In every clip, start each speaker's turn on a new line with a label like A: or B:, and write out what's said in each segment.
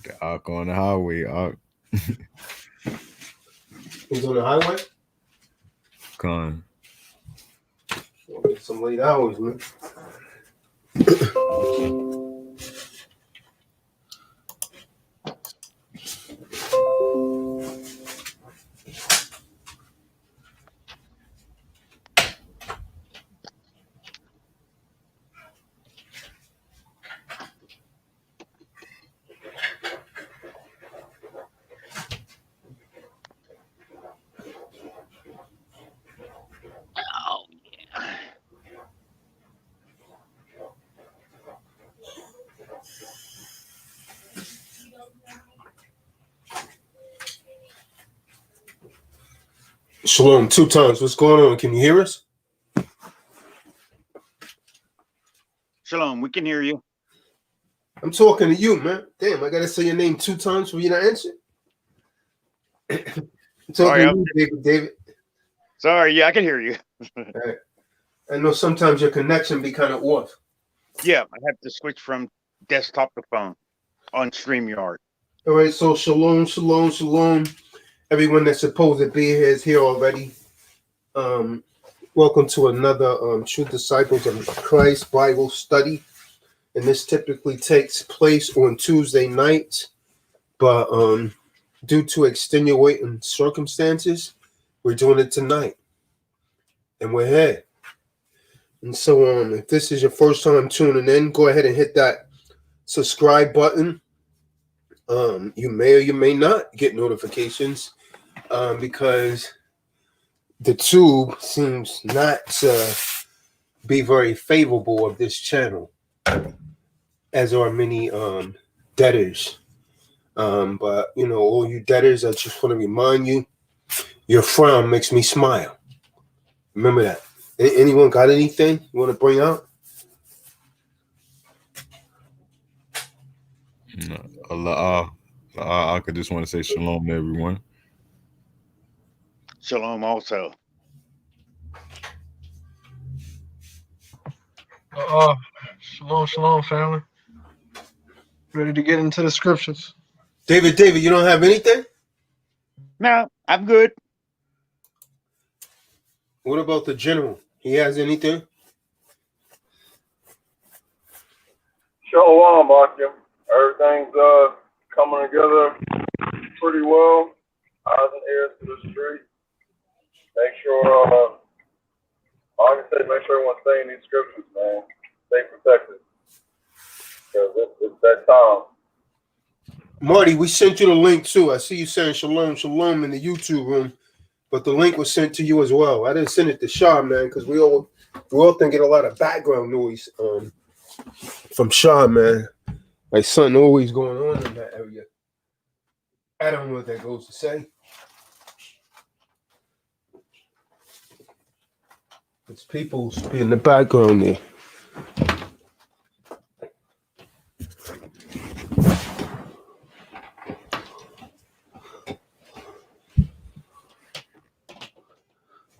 A: The Ark on the highway. Ark.
B: He's on the highway?
A: Gone.
B: Some late hours, man.
C: Oh, yeah.
B: Shalom, 2 times. What's going on? Can you hear us?
C: Shalom, we can hear you.
B: I'm talking to you, man. Damn, I gotta say your name 2 times for you to answer. I'm talking
C: Sorry,
B: to you, David.
C: Sorry, yeah, I can hear you.
B: Right. I know sometimes your connection be kind of off.
C: Yeah, I have to switch from desktop to phone on StreamYard.
B: All right, so shalom, shalom, shalom. Everyone that's supposed to be here is here already. Welcome to another True Disciples of Christ Bible study. And this typically takes place on Tuesday nights, but due to extenuating circumstances, we're doing it tonight. And we're here. And so if this is your first time tuning in, go ahead and hit that subscribe button. You may or you may not get notifications because the tube seems not to be very favorable of this channel, as are many debtors. But you know, all you debtors, I just want to remind you, your frown makes me smile. Remember that. Anyone got anything you want to bring out?
A: Allah. I could just want to say shalom to everyone.
C: Shalom also.
D: Shalom, shalom, family. Ready to get into the scriptures.
B: David, you don't have anything?
C: No, I'm good.
B: What about the general? He has anything?
E: Shalom, Akim. Everything's coming together pretty well. Eyes and ears to the street. Make sure, I can say, make sure everyone stay in these scriptures, man. Stay protected. Because it's that time.
B: Marty, we sent you the link too. I see you saying shalom, shalom in the YouTube room, but the link was sent to you as well. I didn't send it to Shah, man, because we all think get a lot of background noise from Shah, man. Like something always going on in that area. I don't know what that goes to say. It's people be in the background there.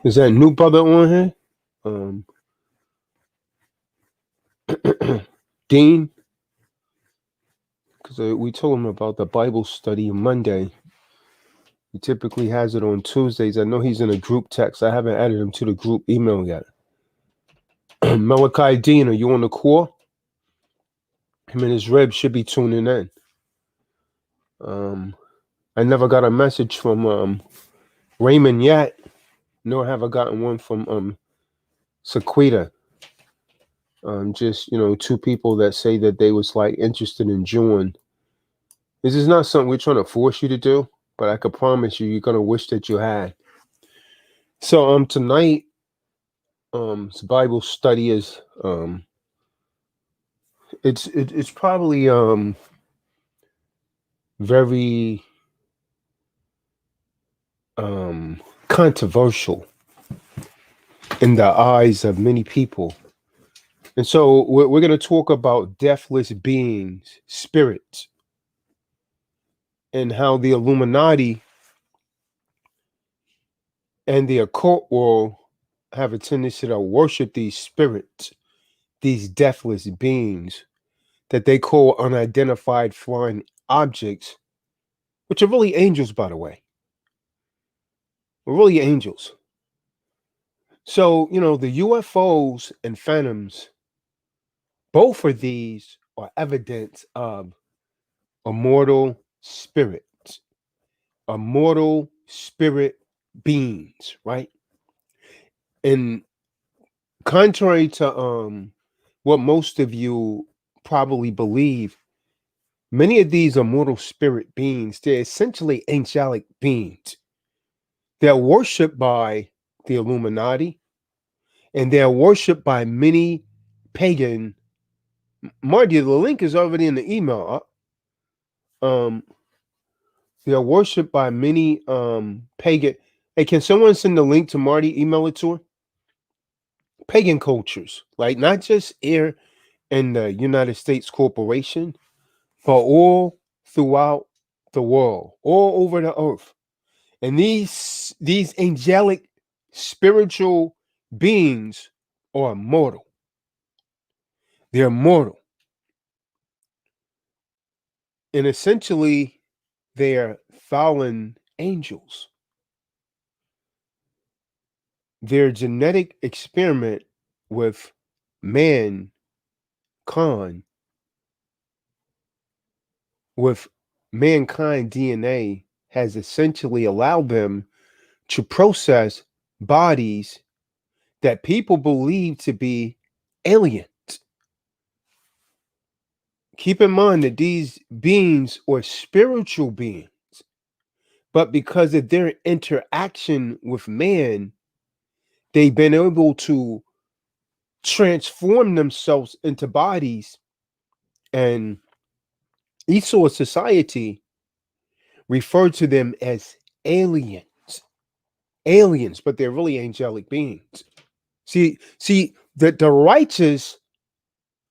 B: Is that new brother on here? Dean? Because we told him about the Bible study Monday. He typically has it on Tuesdays. I know he's in a group text. I haven't added him to the group email yet. Malachi Dean, are you on the call? Him and his rib should be tuning in. I never got a message from Raymond yet, nor have I gotten one from Sequita. Just, you know, 2 people that say that they was like interested in joining. This is not something we're trying to force you to do, but I could promise you, you're gonna wish that you had. So tonight, this Bible study is it's probably very controversial in the eyes of many people. And so we're going to talk about deathless beings, spirits, and how the Illuminati and the occult world have a tendency to worship these spirits, these deathless beings that they call unidentified flying objects, which are really angels, by the way. We're really angels. So, the UFOs and phantoms, both of these are evidence of immortal spirits, immortal spirit beings, right? And contrary to what most of you probably believe, many of these immortal spirit beings, they're essentially angelic beings. They're worshipped by the Illuminati, and they're worshipped by many pagan. Marty, the link is already in the email. They are worshipped by many pagan. Hey, can someone send the link to Marty? Email it to her. Pagan cultures, like not just here in the United States corporation, but all throughout the world, all over the earth. And these angelic spiritual beings are immortal. They're immortal. And essentially, they're fallen angels. Their genetic experiment with mankind, with mankind DNA, has essentially allowed them to process bodies that people believe to be aliens. Keep in mind that these beings are spiritual beings, but because of their interaction with man, they've been able to transform themselves into bodies. And Esau society referred to them as aliens. Aliens, but they're really angelic beings. See, the righteous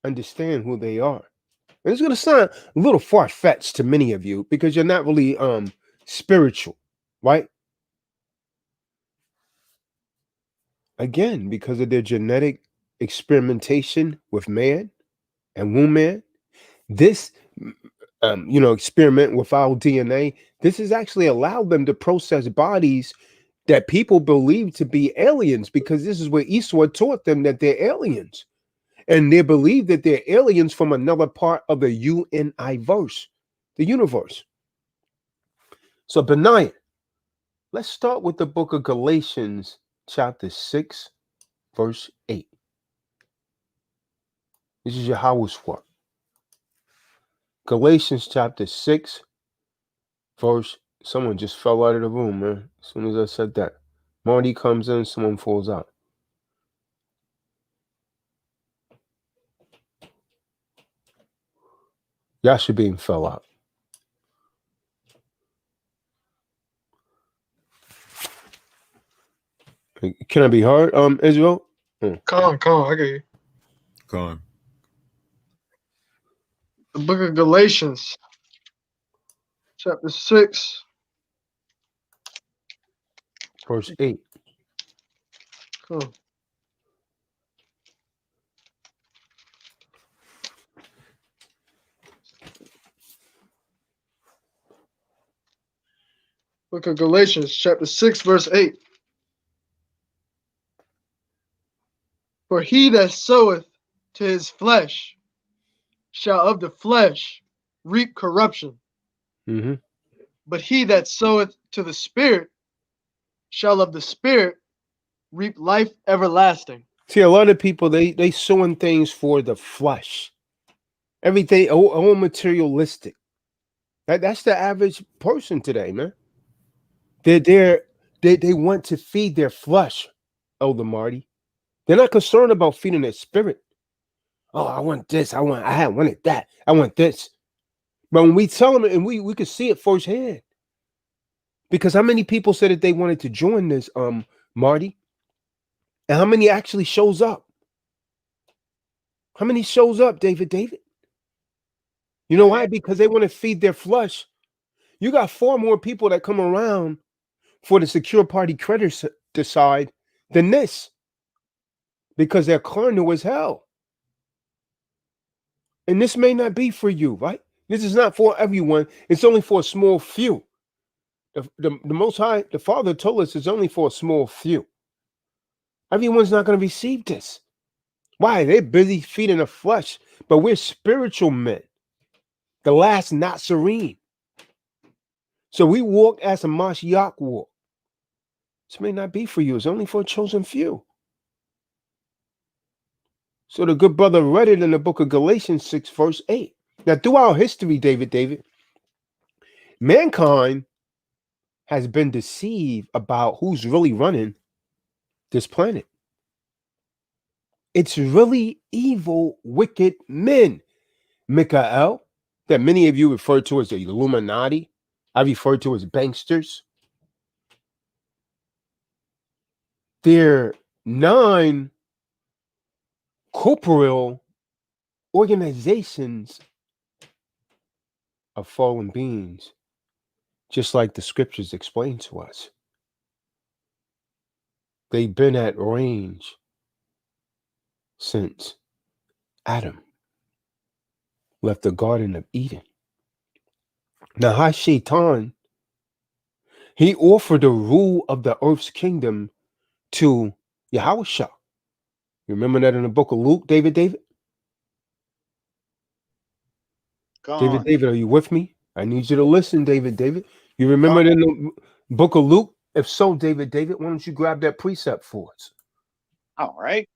B: understand who they are. And it's going to sound a little far-fetched to many of you because you're not really spiritual, right? Again, because of their genetic experimentation with man and woman, this experiment with our DNA, this has actually allowed them to process bodies that people believe to be aliens, because this is where Esau taught them that they're aliens. And they believe that they're aliens from another part of the universe, the universe. So, Benaiah, let's start with the book of Galatians, chapter 6, verse 8. This is your house work. Galatians chapter 6, verse. Someone just fell out of the room, man. As soon as I said that. Marty comes in, someone falls out. Yasha being fell out. Can I be heard, Israel?
D: Come, I get you.
A: Gone.
D: The book of Galatians, chapter 6.
B: Verse 8.
D: Come. Book of Galatians, chapter 6, verse 8. For he that soweth to his flesh shall of the flesh reap corruption.
B: Mm-hmm.
D: But he that soweth to the Spirit shall of the Spirit reap life everlasting.
B: See, a lot of people, they sowing things for the flesh. Everything, all materialistic. That's the average person today, man. They want to feed their flesh, Elder Marty. They're not concerned about feeding their spirit. Oh, I want this. I wanted that. I want this. But when we tell them, and we could see it firsthand, because how many people said that they wanted to join this, Marty, and how many actually shows up? How many shows up, David? You know why? Because they want to feed their flesh. You got 4 more people that come around for the secure party creditors decide than this, because they're carnal as hell. And this may not be for you, right? This is not for everyone. It's only for a small few. The Most High, the Father told us it's only for a small few. Everyone's not going to receive this. Why? They're busy feeding the flesh, but we're spiritual men. The last not serene. So we walk as a Mashiach walk. This may not be for you. It's only for a chosen few. So the good brother read it in the book of Galatians 6, verse 8. Now, throughout history, David, mankind has been deceived about who's really running this planet. It's really evil, wicked men. Mikael, that many of you refer to as the Illuminati, I refer to as banksters. They're 9 corporeal organizations of fallen beings, just like the scriptures explain to us. They've been at range since Adam left the Garden of Eden. Now, Shaitan, he offered the rule of the earth's kingdom to Yahushua. You remember that in the book of Luke, David?
C: Gone.
B: David, are you with me? I need you to listen, David. You remember it in the book of Luke? If so, David, why don't you grab that precept for us?
C: All right.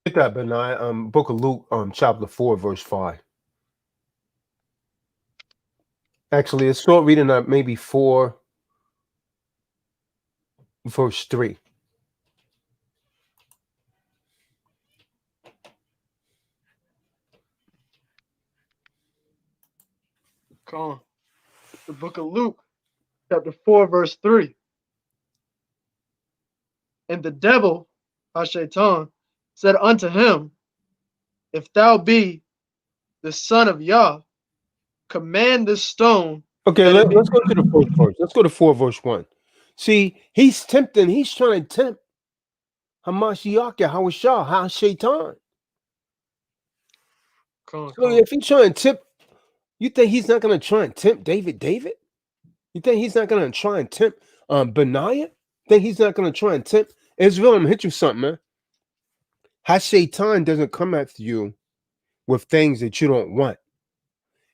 B: Get that, Benai. Book of Luke, chapter 4, verse 5. Actually, let's start reading at maybe 4, verse 3.
D: Come on. The book of Luke, chapter 4, verse 3. And the devil, Shaitan, said unto him, If thou be the son of Yah, command this stone.
B: Okay, let's go to the first verse. Let's go to 4, verse 1. See, he's trying to tempt Hamashiach, Yahushua, Shaitan. So if he's trying to tempt, you think he's not going to try and tempt David? You think he's not going to try and tempt Benaiah? Think he's not going to try and tempt Israel? I'm going to hit you something, man. Shaitan doesn't come after you with things that you don't want.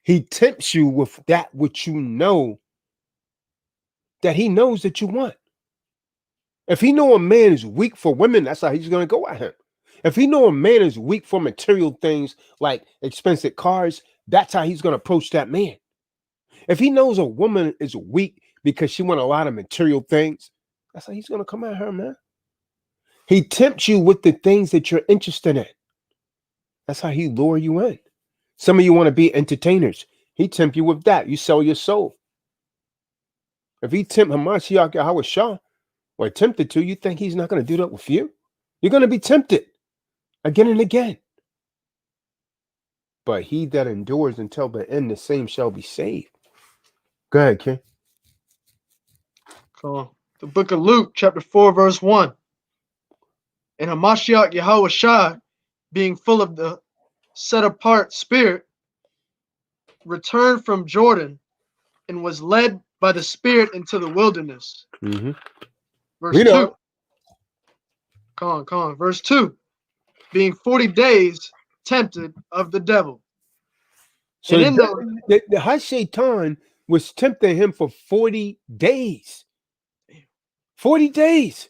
B: He tempts you with that which you know that he knows that you want. If he know a man is weak for women, that's how he's going to go at him. If he know a man is weak for material things like expensive cars, that's how he's going to approach that man. If he knows a woman is weak because she wants a lot of material things, that's how he's going to come at her, man. He tempts you with the things that you're interested in. That's how he lure you in. Some of you want to be entertainers. He tempt you with that. You sell your soul. If he tempt Hamashiach Yahushua or tempted to, you think he's not going to do that with you? You're going to be tempted again and again. But he that endures until the end, the same shall be saved. Go ahead, King.
D: Cool. The book of Luke, chapter 4, verse 1. And Hamashiach Yahushua, being full of the set-apart spirit, returned from Jordan and was led by the Spirit into the wilderness.
B: Mm-hmm.
D: Verse 2. Come on. Verse 2. Being 40 days tempted of the devil.
B: So
D: and
B: the Shaitan was tempting him for 40 days. 40 days.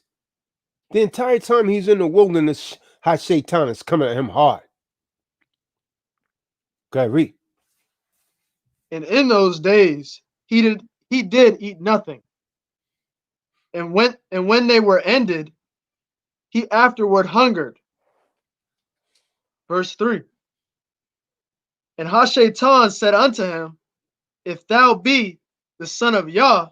B: The entire time he's in the wilderness, Shaitan is coming at him hard. Go ahead, read.
D: And in those days, he did eat nothing. And when they were ended, he afterward hungered. Verse 3. And Shaitan said unto him, If thou be the son of Yah,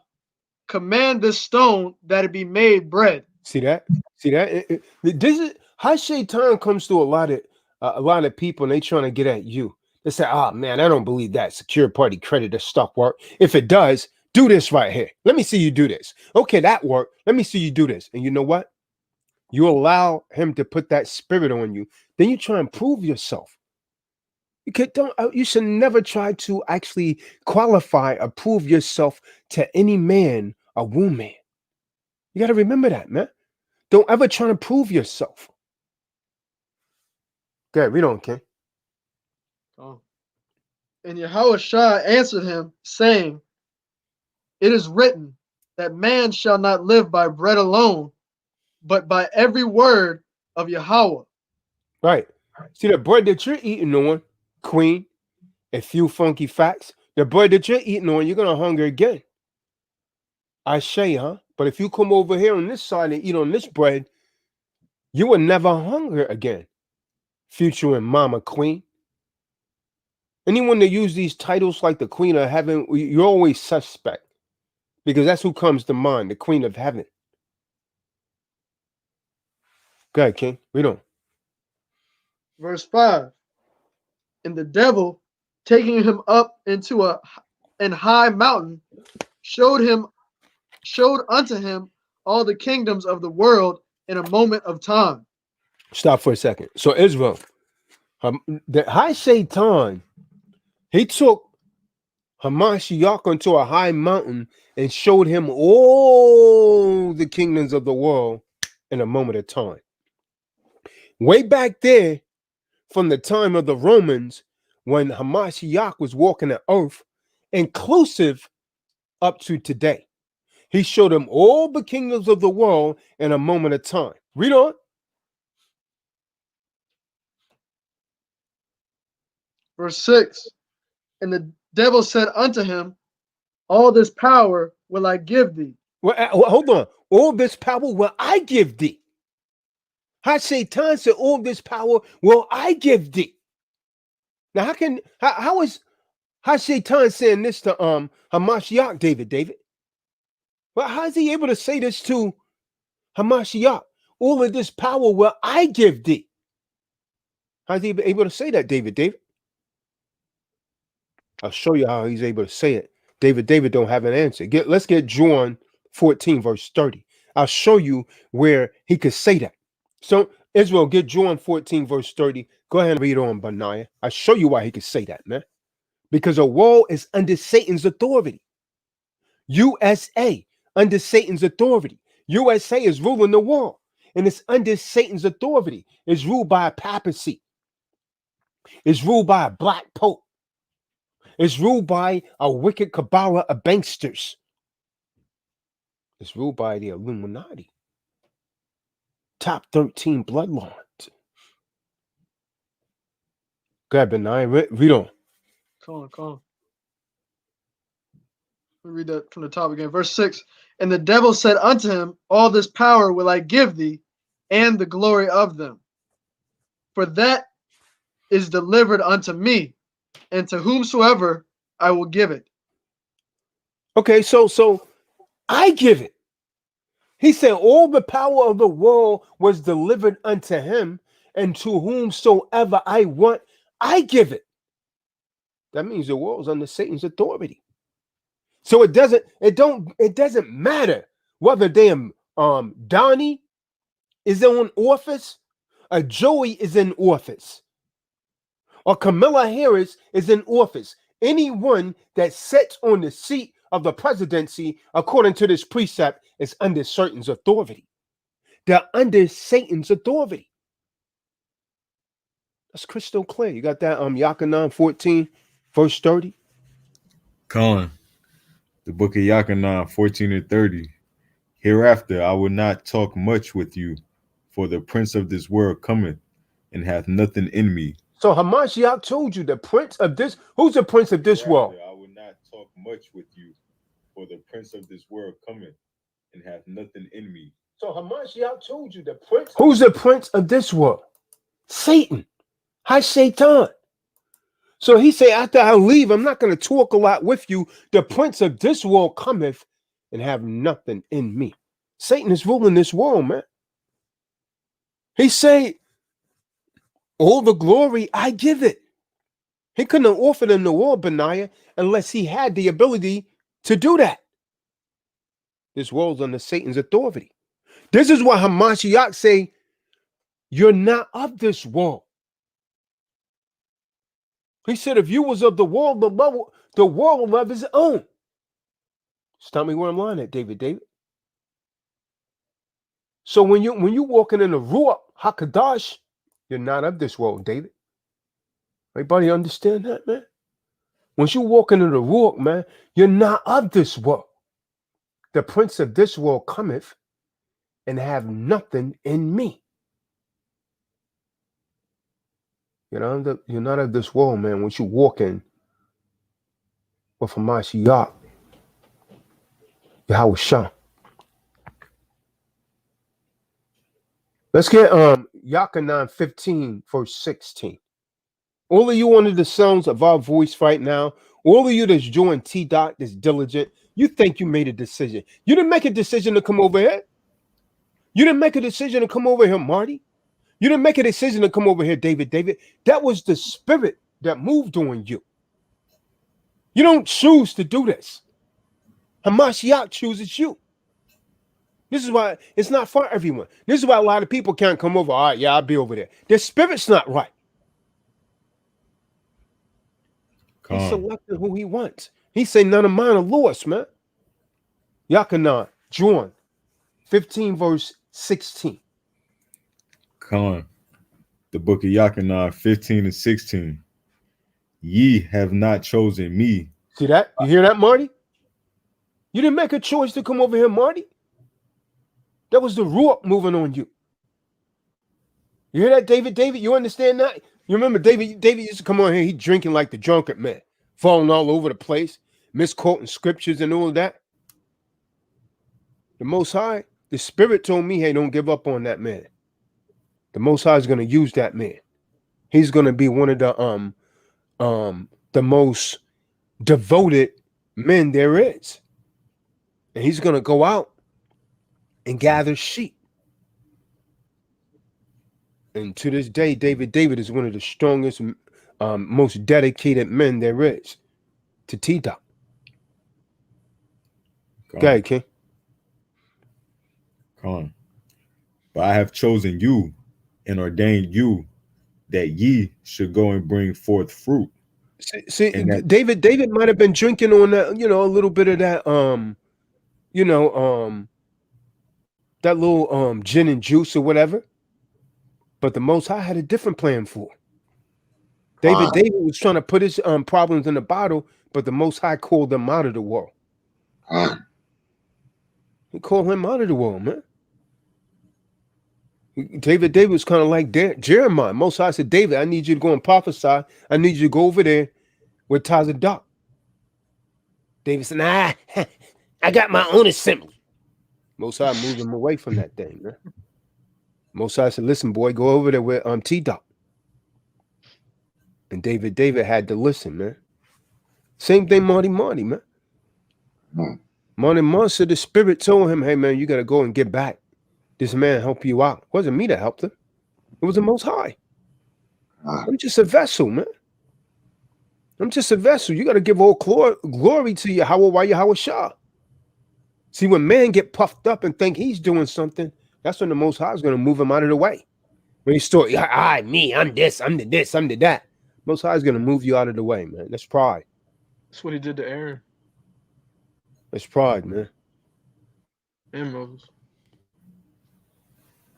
D: command this stone that it be made bread.
B: See that? This is how Shaitan comes to a lot of people, and they trying to get at you. They say, oh man, I don't believe that secure party creditor stuff work. If it does, do this right here. Let me see you do this. Okay, that worked. Let me see you do this. And you know what? You allow him to put that spirit on you. Then you try and prove yourself. You should never try to actually qualify or prove yourself to any man or woman. You got to remember that, man. Don't ever try to prove yourself. Good, read on, King.
D: Oh. And Yahushua answered him, saying, it is written that man shall not live by bread alone, but by every word of Yahweh.
B: Right. See, the bread that you're eating on, Queen, a few funky facts, the bread that you're eating on, you're going to hunger again. I say, huh? But if you come over here on this side and eat on this bread, you will never hunger again. Future and Mama Queen. Anyone that use these titles like the Queen of Heaven, you're always suspect. Because that's who comes to mind, the Queen of Heaven. Go ahead, King. Read on.
D: Verse 5. And the devil, taking him up into an high mountain, showed unto him all the kingdoms of the world in a moment of time.
B: Stop for a second. So Israel, the high Shaitan, he took Hamashiach onto a high mountain and showed him all the kingdoms of the world in a moment of time. Way back there, from the time of the Romans, when Hamashiach was walking the earth, inclusive up to today. He showed him all the kingdoms of the world in a moment of time. Read on.
D: Verse 6. And the devil said unto him, all this power will I give thee.
B: Well, hold on. All this power will I give thee. How Satan said, all this power will I give thee. Now, how is Satan saying this to Hamashiach, David? Well, how is he able to say this to Hamashiach? All of this power will I give thee. How's he able to say that, David? I'll show you how he's able to say it. David don't have an answer. Let's get John 14, verse 30. I'll show you where he could say that. So, Israel, get John 14, verse 30. Go ahead and read on, Benaiah. I'll show you why he could say that, man. Because a world is under Satan's authority. USA, under Satan's authority. USA is ruling the world. And it's under Satan's authority. It's ruled by a papacy. It's ruled by a black pope. It's ruled by a wicked Kabbalah of banksters. It's ruled by the Illuminati. Top 13 bloodlines. Go ahead, Benaiah. Read on.
D: Come on. Let me read that from the top again. Verse 6. And the devil said unto him, all this power will I give thee, and the glory of them. For that is delivered unto me, and to whomsoever I will give it.
B: Okay, so I give it. He said all the power of the world was delivered unto him, and to whomsoever I want, I give it. That means the world's under Satan's authority. So it doesn't matter whether damn Donnie is in office, or Joey is in office, or Kamala Harris is in office. Anyone that sits on the seat of the presidency, according to this precept, is under Satan's authority. They're under Satan's authority. That's crystal clear. You got that Yachanan 14, verse 30.
A: Colin, the book of Yachanan 14 and 30. Hereafter I will not talk much with you, for the prince of this world cometh, and hath nothing in me.
B: So Hamashiach told you the prince of this. Who's the prince of this world?
A: I will not talk much with you, for the prince of this world cometh, and hath nothing in me.
B: So Hamashiach told you the prince. Who's the prince of this world? Satan. Hi, Satan. So he said, after I leave, I'm not going to talk a lot with you. The prince of this world cometh and have nothing in me. Satan is ruling this world, man. He said, all the glory, I give it. He couldn't have offered them the world, Benaiah, unless he had the ability to do that. This world's under Satan's authority. This is why Hamashiach say, you're not of this world. He said, if you was of the world, the world will love his own. Just tell me where I'm lying at, David. So when you walking in the Ruach HaKadosh, you're not of this world, David. Everybody understand that, man? Once you walk into the Ruach, man, you're not of this world. The prince of this world cometh and have nothing in me. You're not of this world, man. Once you walk in with Hamashiach, Yahweh Shah. Let's get Yakanan 15, verse 16. All of you under the sounds of our voice right now, all of you that's joined TDOC, that's diligent, you think you made a decision. You didn't make a decision to come over here. You didn't make a decision to come over here, Marty. You didn't make a decision to come over here, David. That was the spirit that moved on you. You don't choose to do this. Hamashiach chooses you. This is why it's not for everyone. This is why a lot of people can't come over. All right, yeah, I'll be over there. Their spirit's not right. He's selecting who he wants. He say none of mine are lost, man. Yakanan, John 15, verse 16.
A: The book of Yakanan 15 and 16. Ye have not chosen me.
B: See that? You hear that, Marty? You didn't make a choice to come over here, Marty. That was the Ruach moving on you. You hear that, David? You understand that? You remember David used to come on here, he drinking like the drunkard man, falling all over the place, misquoting scriptures and all of that. The Most High, the Spirit told me, hey, don't give up on that man. The Most High is going to use that man. He's going to be one of the most devoted men there is. And he's going to go out and gather sheep. And to this day, David is one of the strongest, most dedicated men there is to TDOC. Go ahead, King.
A: Come on. But I have chosen you and ordained you that ye should go and bring forth fruit.
B: See, David might have been drinking on that, a little bit of that, that little gin and juice or whatever. But the Most High had a different plan for him. David was trying to put his problems in the bottle, but the Most High called them out of the world. He called him out of the world, man. David was kind of like Jeremiah. Most High said, David, I need you to go and prophesy. I need you to go over there with TDOC. David said, nah, I got my own assembly. Most High moved him away from that thing, man. Most High said, listen, boy, go over there with TDOC. And David had to listen, man. Same thing, Marty, man. Marty said the Spirit told him, hey, man, you got to go and get back. This man help you out. It wasn't me that helped him. It was the Most High. I'm just a vessel, man. I'm just a vessel. You got to give all glory to Yahweh Shah. See, when man get puffed up and think he's doing something, that's when the Most High is going to move him out of the way. When he start, me, I'm this, I'm the this, I'm the that. Most High is going to move you out of the way, man. That's pride.
D: That's what he did to Aaron.
B: That's pride, man.
D: And Moses.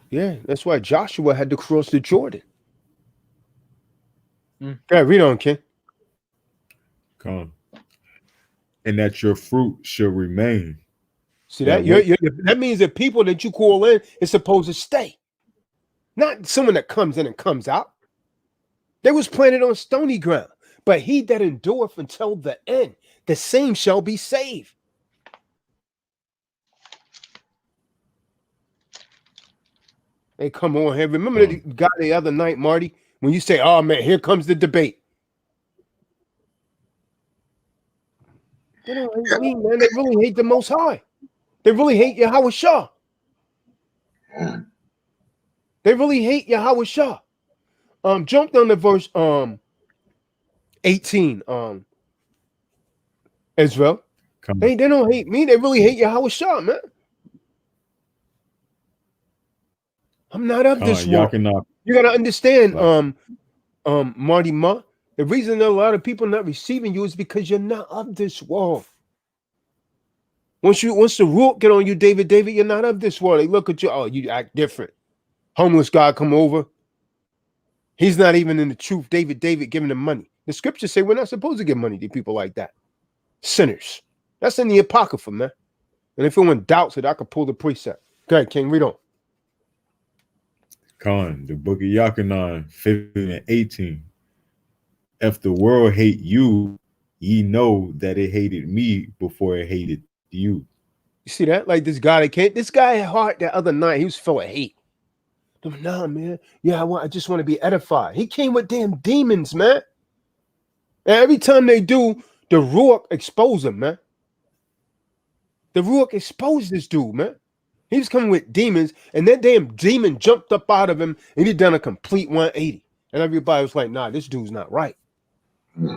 B: Yeah, that's why Joshua had to cross the Jordan. Okay, read on, King.
A: Come. And that your fruit shall remain.
B: See that? That means that people that you call in is supposed to stay. Not someone that comes in and comes out. They was planted on stony ground. But he that endureth until the end, the same shall be saved. Hey, come on here. Remember the guy the other night, Marty, when you say, oh, man, here comes the debate. They don't hate me, man. They really hate the Most High. They really hate Yahweh Shah. They really hate Yahweh Shah. Jump down to verse 18. Israel.
A: Come
B: They don't hate me. They really hate Yahweh Shah, man. I'm not of this world.
A: Yakana.
B: You gotta understand,
A: Like,
B: Marty Ma. The reason that a lot of people not receiving you is because you're not of this world. Once the root get on you, David, you're not of this world. They look at you, oh, you act different. Homeless guy come over. He's not even in the truth. David giving him money. The scriptures say we're not supposed to give money to people like that. Sinners. That's in the Apocrypha, man. And if anyone doubts it, I could pull the precept. Okay, King, read on.
A: Khan, the book of Yakanan, 15 and 18. If the world hate you, ye know that it hated me before it hated you.
B: You see that? Like this guy this guy had heart that other night, he was full of hate. Nah, man. Yeah, I just want to be edified. He came with damn demons, man. And every time they do, the Ruach expose him, man. The Ruach exposed this dude, man. He was coming with demons, and that damn demon jumped up out of him, and he done a complete 180. And everybody was like, nah, this dude's not right.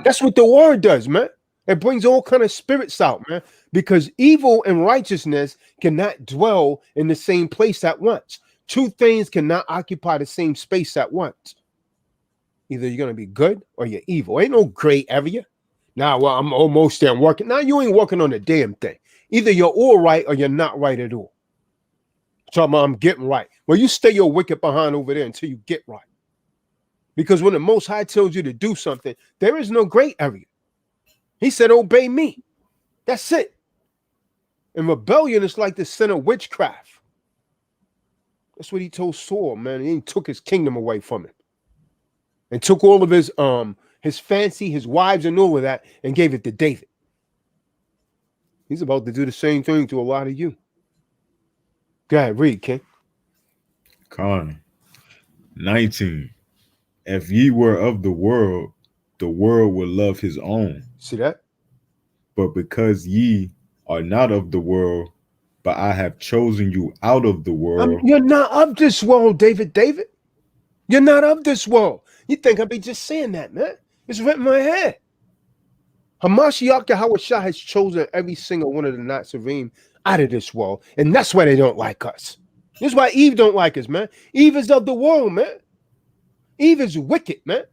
B: That's what the word does, man. It brings all kind of spirits out, man, because evil and righteousness cannot dwell in the same place at once. Two things cannot occupy the same space at once. Either you're going to be good or you're evil. Ain't no gray area. Now, well, I'm almost there working. Now, you ain't working on a damn thing. Either you're all right or you're not right at all. Talking about I'm getting right. Well, you stay your wicked behind over there until you get right. Because when the Most High tells you to do something, there is no gray area. He said, obey me. That's it. And rebellion is like the sin of witchcraft. That's what he told Saul, man. He took his kingdom away from him. And took all of his fancy, his wives and all of that, and gave it to David. He's about to do the same thing to a lot of you. Go ahead, read, King.
A: Khan, 19. If ye were of the world would love his own.
B: See that?
A: But because ye are not of the world, but I have chosen you out of the world.
B: You're not of this world, David. You're not of this world. You think I'd be just saying that, man? It's written in my head. Hamashiach Yahweh Shah has chosen every single one of the Nazarene out of this world, and that's why they don't like us. This is why Eve don't like us, man. Eve is of the world, man. Eve is wicked, man.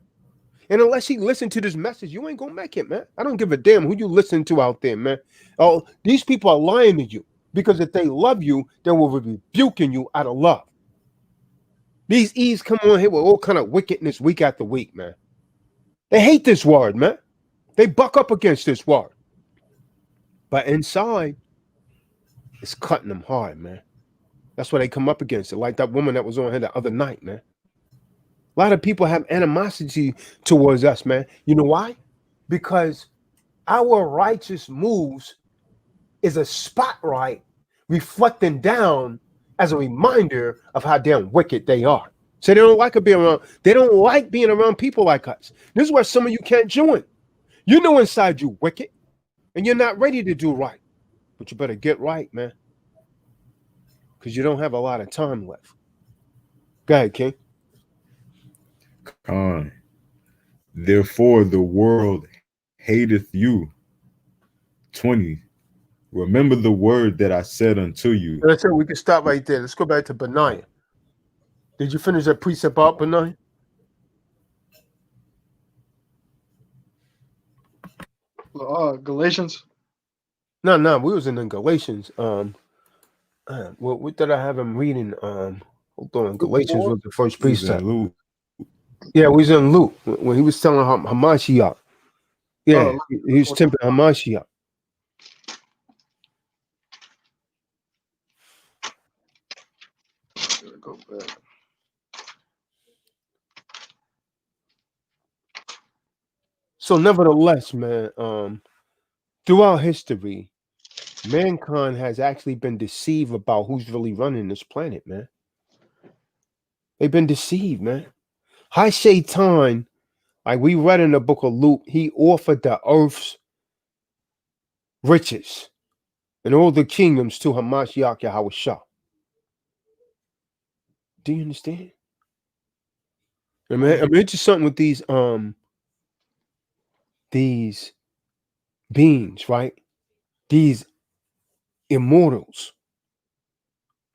B: And unless you listen to this message, you ain't gonna make it, man. I don't give a damn who you listen to out there, man. Oh, these people are lying to you because if they love you, they will be rebuking you out of love. These Eves come on here with all kind of wickedness week after week, man. They hate this word, man. They buck up against this word. But inside, it's cutting them hard, man. That's why they come up against it. Like that woman that was on here the other night, man. A lot of people have animosity towards us, man. You know why? Because our righteous moves is a spotlight reflecting down as a reminder of how damn wicked they are. So they don't like being around. They don't like being around people like us. This is where some of you can't join. You know inside you wicked, and you're not ready to do right. But you better get right, man. Because you don't have a lot of time left. Go ahead, King.
A: Khan, therefore the world hateth you. 20. Remember the word that I said unto you.
B: Let's say we can stop right there. Let's go back to Benaiah. Did you finish that precept out, Benaiah?
D: Galatians.
B: No, we was in Galatians. What did I have him reading? Hold on. Galatians was the first precept. Yeah, we was in Luke when he was telling Hamashiach. Yeah, he was tempting Hamashiach.
D: Go back.
B: So nevertheless, man, throughout history, mankind has actually been deceived about who's really running this planet, man. They've been deceived, man. High Shaitan, like we read in the book of Luke, he offered the earth's riches and all the kingdoms to Hamashiach Yahweh Shah. Do you understand? I mean, it's something with these these beings, right? These immortals,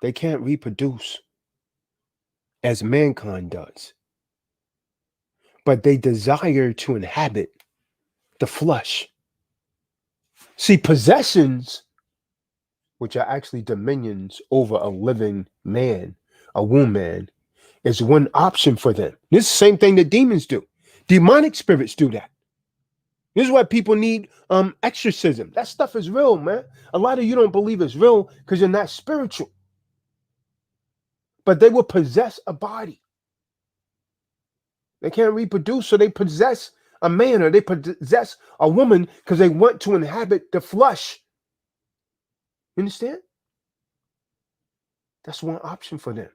B: they can't reproduce as mankind does, but they desire to inhabit the flesh. See, possessions, which are actually dominions over a living man, a woman, is one option for them. This is the same thing that demons do. Demonic spirits do that. This is why people need exorcism. That stuff is real, man. A lot of you don't believe it's real because you're not spiritual. But they will possess a body. They can't reproduce, so they possess a man or they possess a woman because they want to inhabit the flesh. You understand? That's one option for them.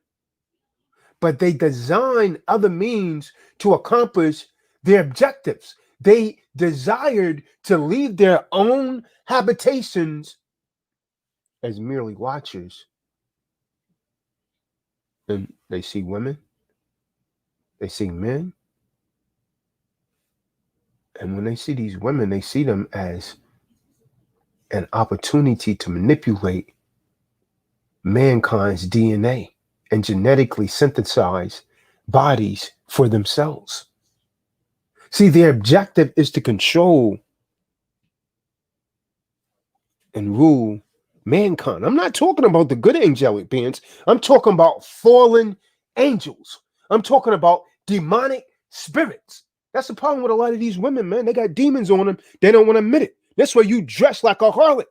B: But they design other means to accomplish their objectives. They desired to leave their own habitations as merely watchers. And they see women, they see men. And when they see these women, they see them as an opportunity to manipulate mankind's DNA and genetically synthesize bodies for themselves. See, their objective is to control and rule mankind. I'm not talking about the good angelic beings. I'm talking about fallen angels. I'm talking about demonic spirits. That's the problem with a lot of these women, man. They got demons on them. They don't want to admit it. That's why you dress like a harlot.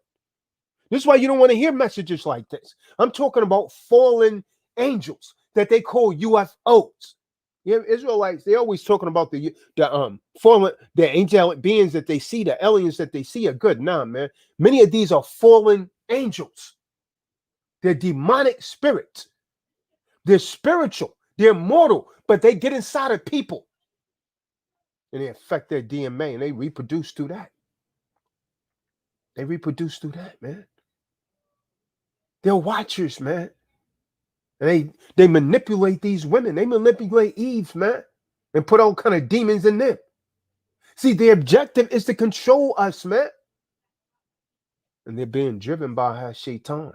B: This is why you don't want to hear messages like this. I'm talking about fallen angels that they call UFOs. Yeah, Israelites, they're always talking about the fallen, the angelic beings that they see, the aliens that they see are good. Nah, man. Many of these are fallen angels. They're demonic spirits. They're spiritual. They're mortal, but they get inside of people. And they affect their DNA and they reproduce through that. They reproduce through that, man. They're watchers, man. And they manipulate these women. They manipulate Eve, man, and put all kind of demons in them. See, their objective is to control us, man. And they're being driven by Shaitan.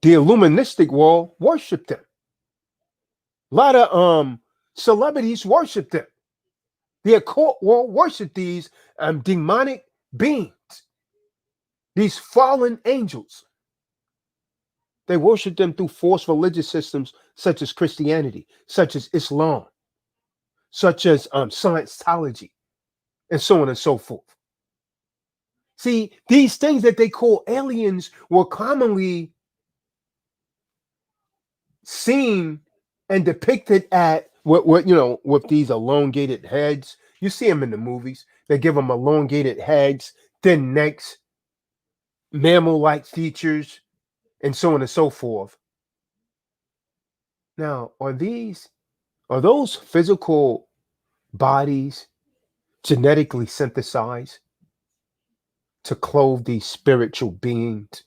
B: The Illuministic world worship them. A lot of celebrities worship them. The occult world worship these demonic beings, these fallen angels. They worship them through false religious systems such as Christianity, such as Islam, such as Scientology, and so on and so forth. See, these things that they call aliens were commonly seen and depicted at with these elongated heads. You see them in the movies. They give them elongated heads, thin necks, mammal-like features, and so on and so forth. Now, are those physical bodies genetically synthesized to clothe these spiritual beings,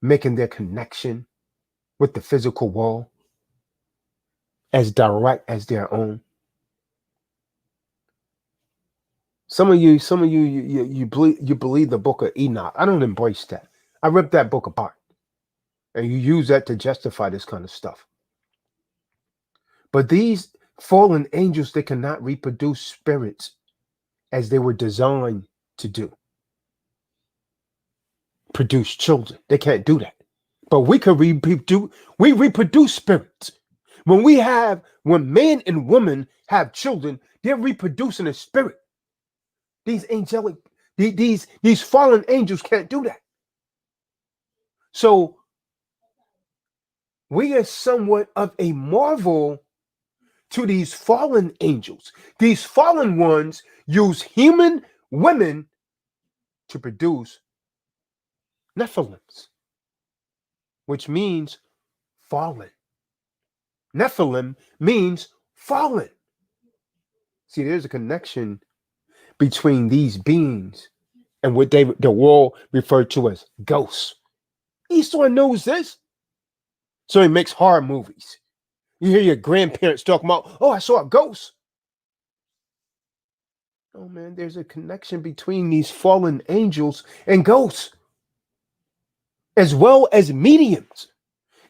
B: making their connection with the physical world as direct as their own? Some of you believe the book of Enoch. I don't embrace that. I ripped that book apart. And you use that to justify this kind of stuff. But these fallen angels, they cannot reproduce spirits as they were designed to do. Produce children. They can't do that. But we can reproduce spirits. When man and woman have children, they're reproducing a spirit. These fallen angels can't do that. So we are somewhat of a marvel to these fallen angels. These fallen ones use human women to produce Nephilims, which means fallen. Nephilim means fallen. See, there's a connection between these beings and what the world referred to as ghosts. Esau knows this. So he makes horror movies. You hear your grandparents talking about, oh, I saw a ghost. No, man, there's a connection between these fallen angels and ghosts, as well as mediums,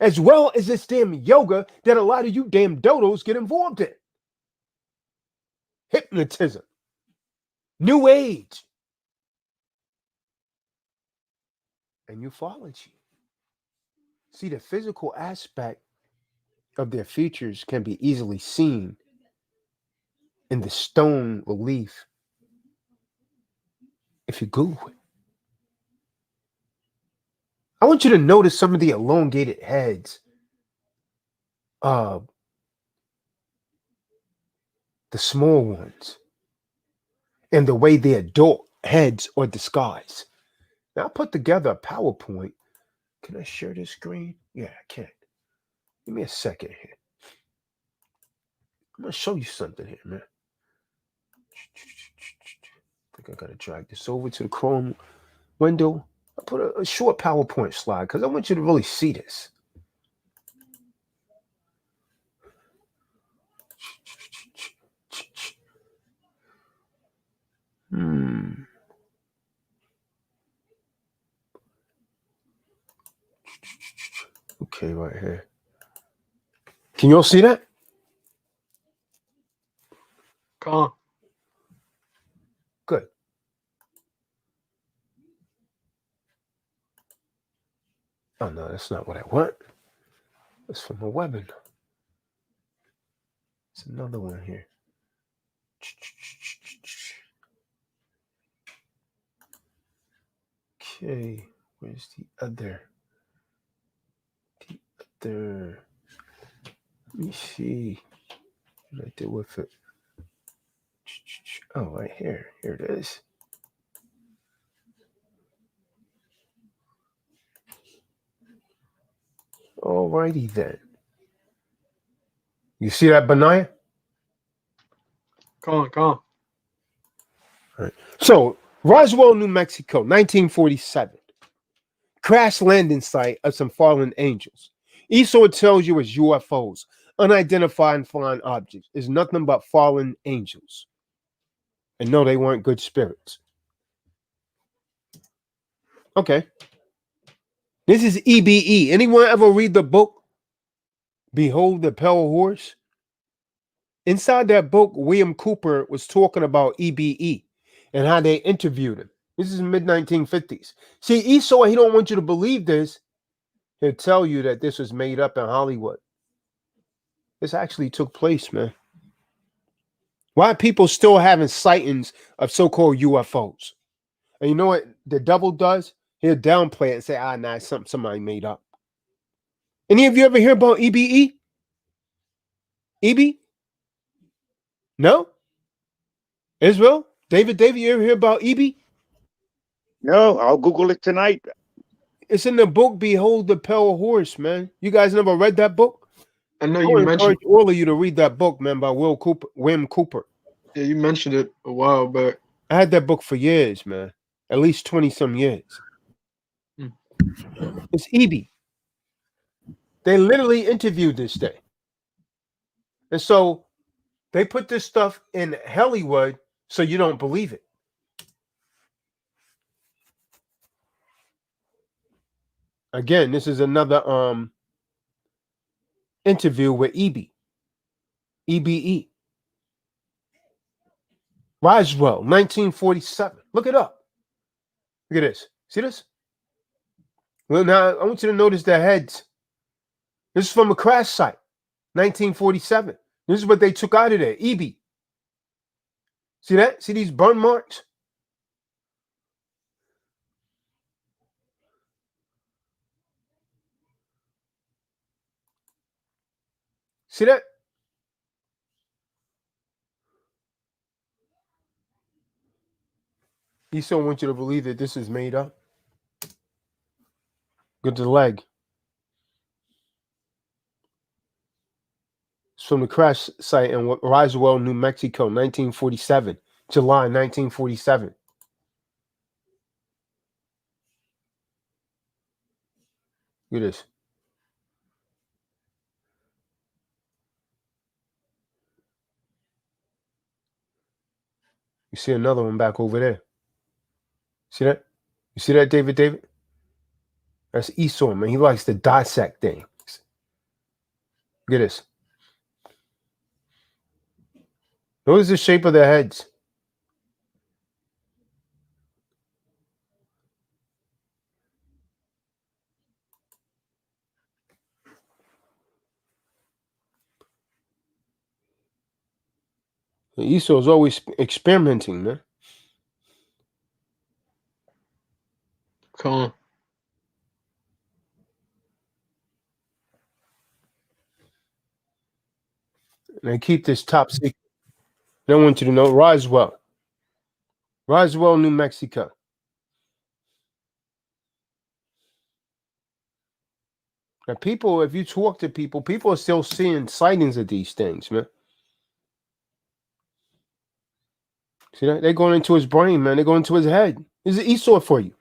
B: as well as this damn yoga that a lot of you damn dodos get involved in. Hypnotism, New Age, and ufology. See, the physical aspect of their features can be easily seen in the stone relief if you Google it. I want you to notice some of the elongated heads, the small ones, and the way their adult heads are disguised. Now, I put together a PowerPoint. Can I share this screen? Yeah, I can. Give me a second here. I'm going to show you something here, man. I think I got to drag this over to the Chrome window. I put a short PowerPoint slide because I want you to really see this. Okay, right here. Can you all see that?
D: Con.
B: Good. Oh, no, that's not what I want. That's from a webinar. It's another one here. Okay, where's the other? Let me see what I did with it. Oh, right here. Here it is. Alrighty then. You see that, Benaiah?
D: Con.
B: All right. So, Roswell, New Mexico, 1947. Crash landing site of some fallen angels. Esau tells you it's UFOs, unidentified flying objects. It's nothing but fallen angels. And no, they weren't good spirits. Okay. This is EBE. Anyone ever read the book, Behold the Pale Horse? Inside that book, William Cooper was talking about EBE and how they interviewed him. This is mid-1950s. See, Esau, he don't want you to believe this. He'll tell you that this was made up in Hollywood. This actually took place, man. Why are people still having sightings of so-called UFOs? And you know what the devil does? He'll downplay it and say, nah, it's something somebody made up. Any of you ever hear about EBE? EB? No? Israel? David, you ever hear about EB?
C: No, I'll Google it tonight.
B: It's in the book, Behold the Pale Horse, man. You guys never read that book?
D: I know
B: I
D: you
B: would
D: mentioned.
B: encourage all of you to read that book, man, by William Cooper.
D: Yeah, you mentioned it a while back.
B: I had that book for years, man. At least 20-some years. It's EB. They literally interviewed this thing. And so they put this stuff in Hollywood so you don't believe it. Again, this is another interview with EBE. EBE. Roswell, 1947. Look it up. Look at this. See this? Well, now I want you to notice the heads. This is from a crash site, 1947. This is what they took out of there. EB. See that? See these burn marks? See that? He still wants you to believe that this is made up. Good to the leg. It's from the crash site in Roswell, New Mexico, 1947. July 1947. Look at this. You see another one back over there. See that? You see that, David? David? That's Esau, man. He likes to dissect things. Look at this. Notice the shape of their heads. Esau is always experimenting, man.
D: Come on.
B: And they keep this top secret. They don't want you to know. Roswell, New Mexico. Now, people, if you talk to people, people are still seeing sightings of these things, man. See that? They're going into his brain, man. They're going into his head. This is Esau for you.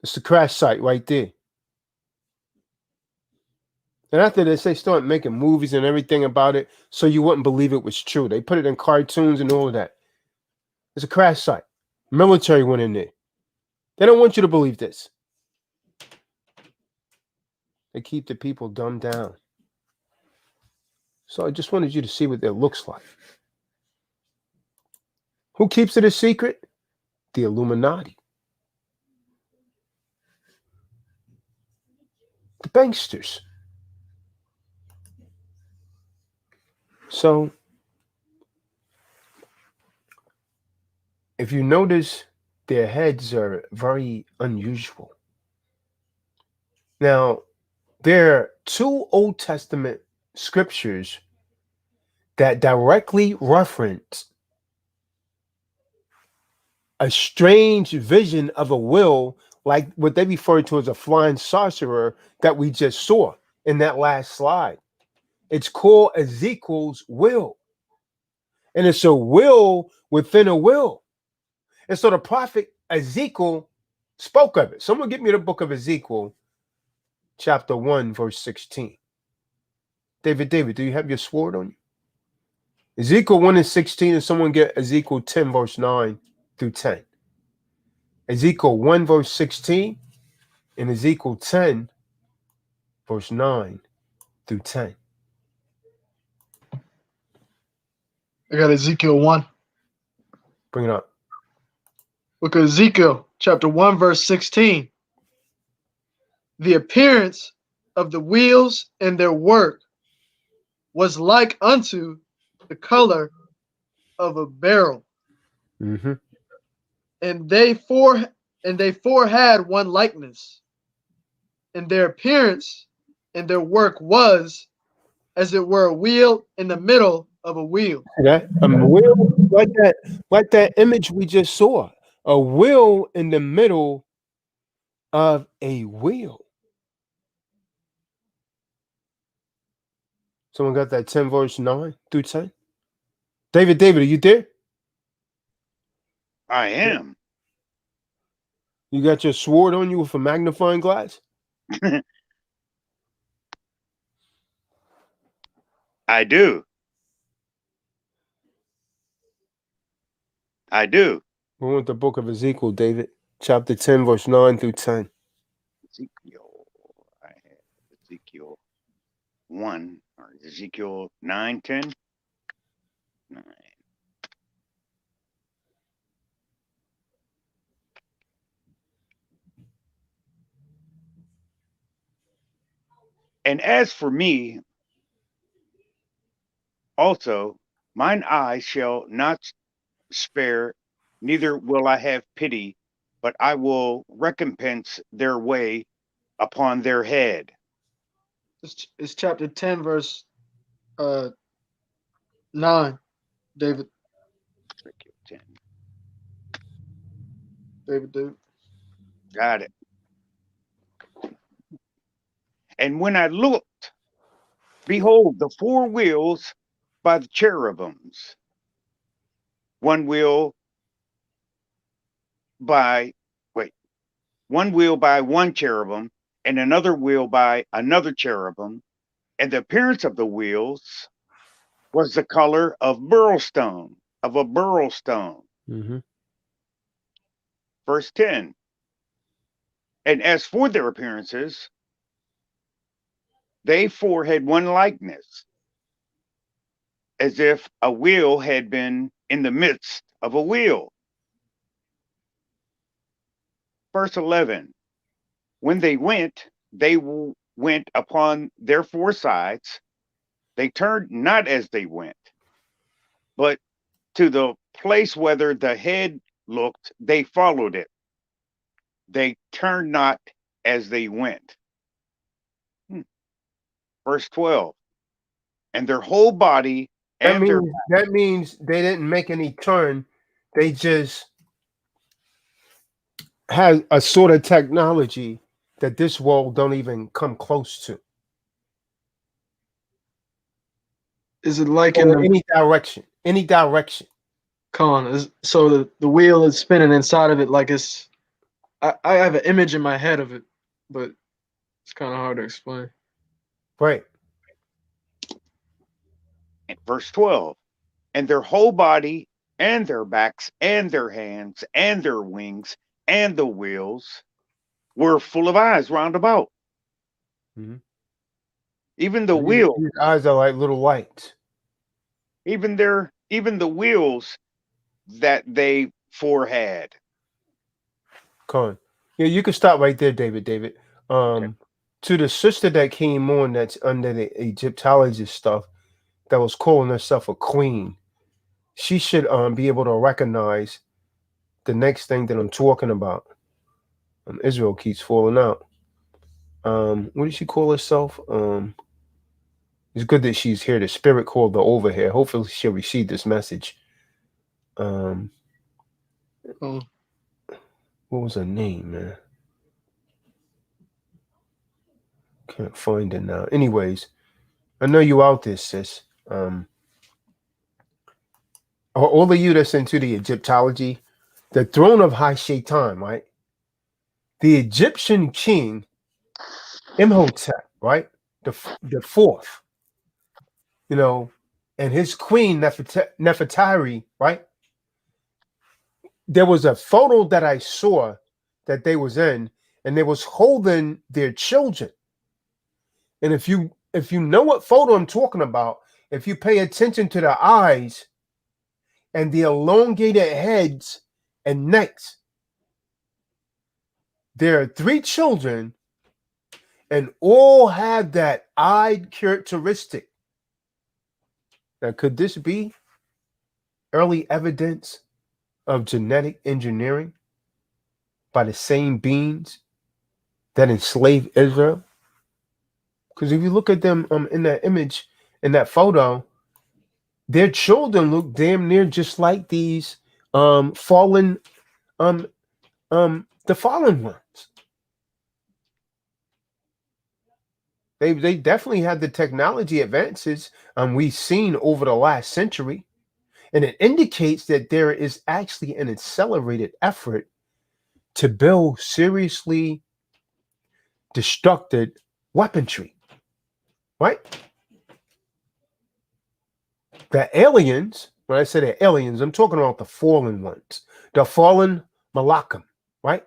B: It's the crash site right there. And after this, they start making movies and everything about it, so you wouldn't believe it was true. They put it in cartoons and all of that. It's a crash site. Military went in there. They don't want you to believe this. They keep the people dumbed down. So I just wanted you to see what that looks like. Who keeps it a secret? The Illuminati. The banksters. So, if you notice, their heads are very unusual. Now, there are two Old Testament scriptures that directly reference a strange vision of a will, like what they refer to as a flying sorcerer that we just saw in that last slide. It's called Ezekiel's will. And it's a will within a will. And so the prophet Ezekiel spoke of it. Someone get me the book of Ezekiel, chapter 1, verse 16. David, do you have your sword on you? Ezekiel 1 and 16, and someone get Ezekiel 10, verse 9 through 10. Ezekiel 1, verse 16, and Ezekiel 10, verse 9 through 10.
D: I got Ezekiel 1.
B: Bring it up.
D: Look at Ezekiel chapter 1, verse 16. The appearance of the wheels and their work was like unto the color of a beryl.
B: Mm-hmm.
D: And they four had one likeness, and their appearance and their work was as it were a wheel in the middle of a wheel.
B: See that? A wheel, like that image we just saw. A wheel in the middle of a wheel. Someone got that 10 verse 9 through 10? David, are you there?
C: I am.
B: You got your sword on you with a magnifying glass?
C: I do.
B: We want the book of Ezekiel, David, chapter 10, verse 9 through 10.
C: Ezekiel. I have Ezekiel 1 or Ezekiel 9, 10. 9. And as for me, also, mine eye shall not spare, neither will I have pity, but I will recompense their way upon their head.
D: It's chapter 10, verse 9, David.
C: Ezekiel 10.
D: David.
C: Got it. And when I looked, behold, the four wheels by the cherubims, one wheel by one cherubim, and another wheel by another cherubim, and the appearance of the wheels was the color of a beryl stone.
B: Mm-hmm.
C: Verse 10. And as for their appearances, they four had one likeness, as if a wheel had been in the midst of a wheel. Verse 11. When they went upon their four sides. They turned not as they went, but to the place whither the head looked, they followed it. They turned not as they went. Verse 12. And their whole body and
B: That means they didn't make any turn. They just had a sort of technology that this world don't even come close to.
D: Is it like
B: Or
D: in the
B: any direction? Any direction.
D: so the wheel is spinning inside of it like it's I have an image in my head of it, but it's kind of hard to explain.
B: Right.
C: verse 12. And their whole body and their backs and their hands and their wings and the wheels were full of eyes round about.
B: Mm-hmm.
C: Even the wheels.
B: His eyes are like little lights.
C: Even the wheels that they four had.
B: Come on. Yeah, you can stop right there, David.
C: Okay.
B: To the sister that came on that's under the Egyptologist stuff that was calling herself a queen, she should be able to recognize the next thing that I'm talking about. Israel keeps falling out. What did she call herself? It's good that she's here. The spirit called her over here. Hopefully she'll receive this message. What was her name, man? Can't find it now. Anyways, I know you out there, sis. All of you that's into the Egyptology, the throne of High Shaitan, right? The Egyptian king, Imhotep, right? The fourth, and his queen, Nefertari, right? There was a photo that I saw that they was in, and they was holding their children. And if you know what photo I'm talking about, if you pay attention to the eyes and the elongated heads and necks, there are three children and all have that eye characteristic. Now, could this be early evidence of genetic engineering by the same beings that enslaved Israel? Because if you look at them in that image, in that photo, their children look damn near just like these fallen the fallen ones. They definitely had the technology advances we've seen over the last century, and it indicates that there is actually an accelerated effort to build seriously destructive weaponry, right? The aliens, when I say the aliens, I'm talking about the fallen ones, the fallen Malachim, right?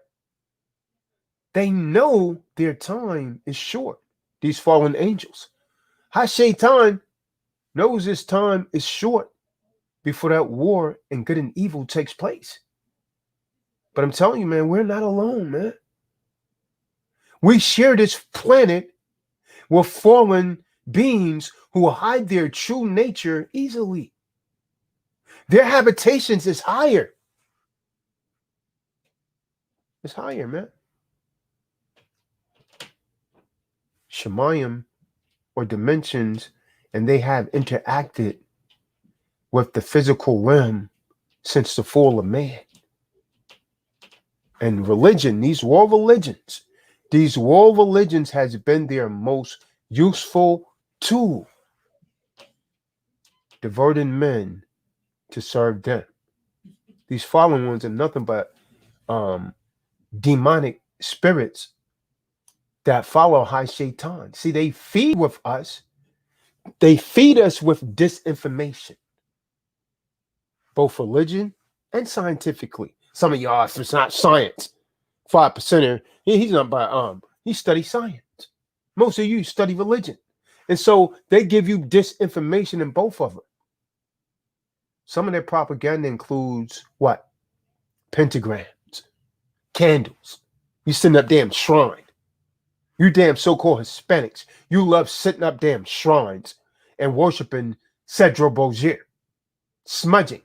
B: They know their time is short. These fallen angels. Ha-Shaitan knows his time is short before that war in good and evil takes place. But I'm telling you, man, we're not alone, man. We share this planet with fallen beings who hide their true nature easily. Their habitations is higher. It's higher, man. Shemayim, or dimensions, and they have interacted with the physical realm since the fall of man. And religion, these world religions has been their most useful tool, diverting men to serve them. These fallen ones are nothing but demonic spirits that follow High Shaitan. See, they feed with us. They feed us with disinformation, both religion and scientifically. Some of y'all, if it's not science, 5%er, he's not by he studies science. Most of you study religion. And so they give you disinformation in both of them. Some of their propaganda includes what? Pentagrams, candles. You sitting up damn shrine. You damn so-called Hispanics. You love sitting up damn shrines and worshiping Cedro Bozier, smudging,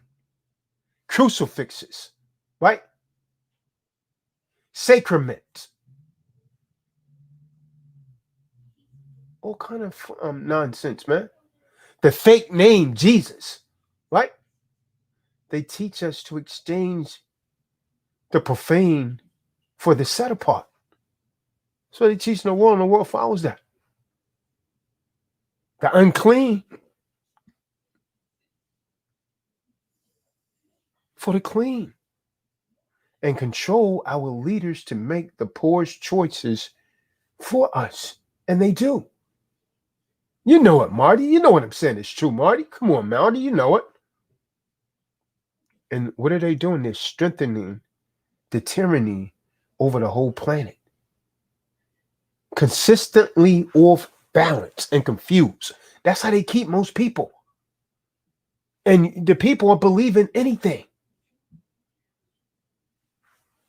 B: crucifixes, right? Sacraments. All kind of nonsense, man. The fake name Jesus, right? They teach us to exchange the profane for the set apart. So they teach in the world, and the world follows that. The unclean for the clean. And control our leaders to make the poorest choices for us. And they do. You know it, Marty. You know what I'm saying is true, Marty. Come on, Marty. You know it. And what are they doing? They're strengthening the tyranny over the whole planet. Consistently off balance and confused. That's how they keep most people. And the people are believing anything.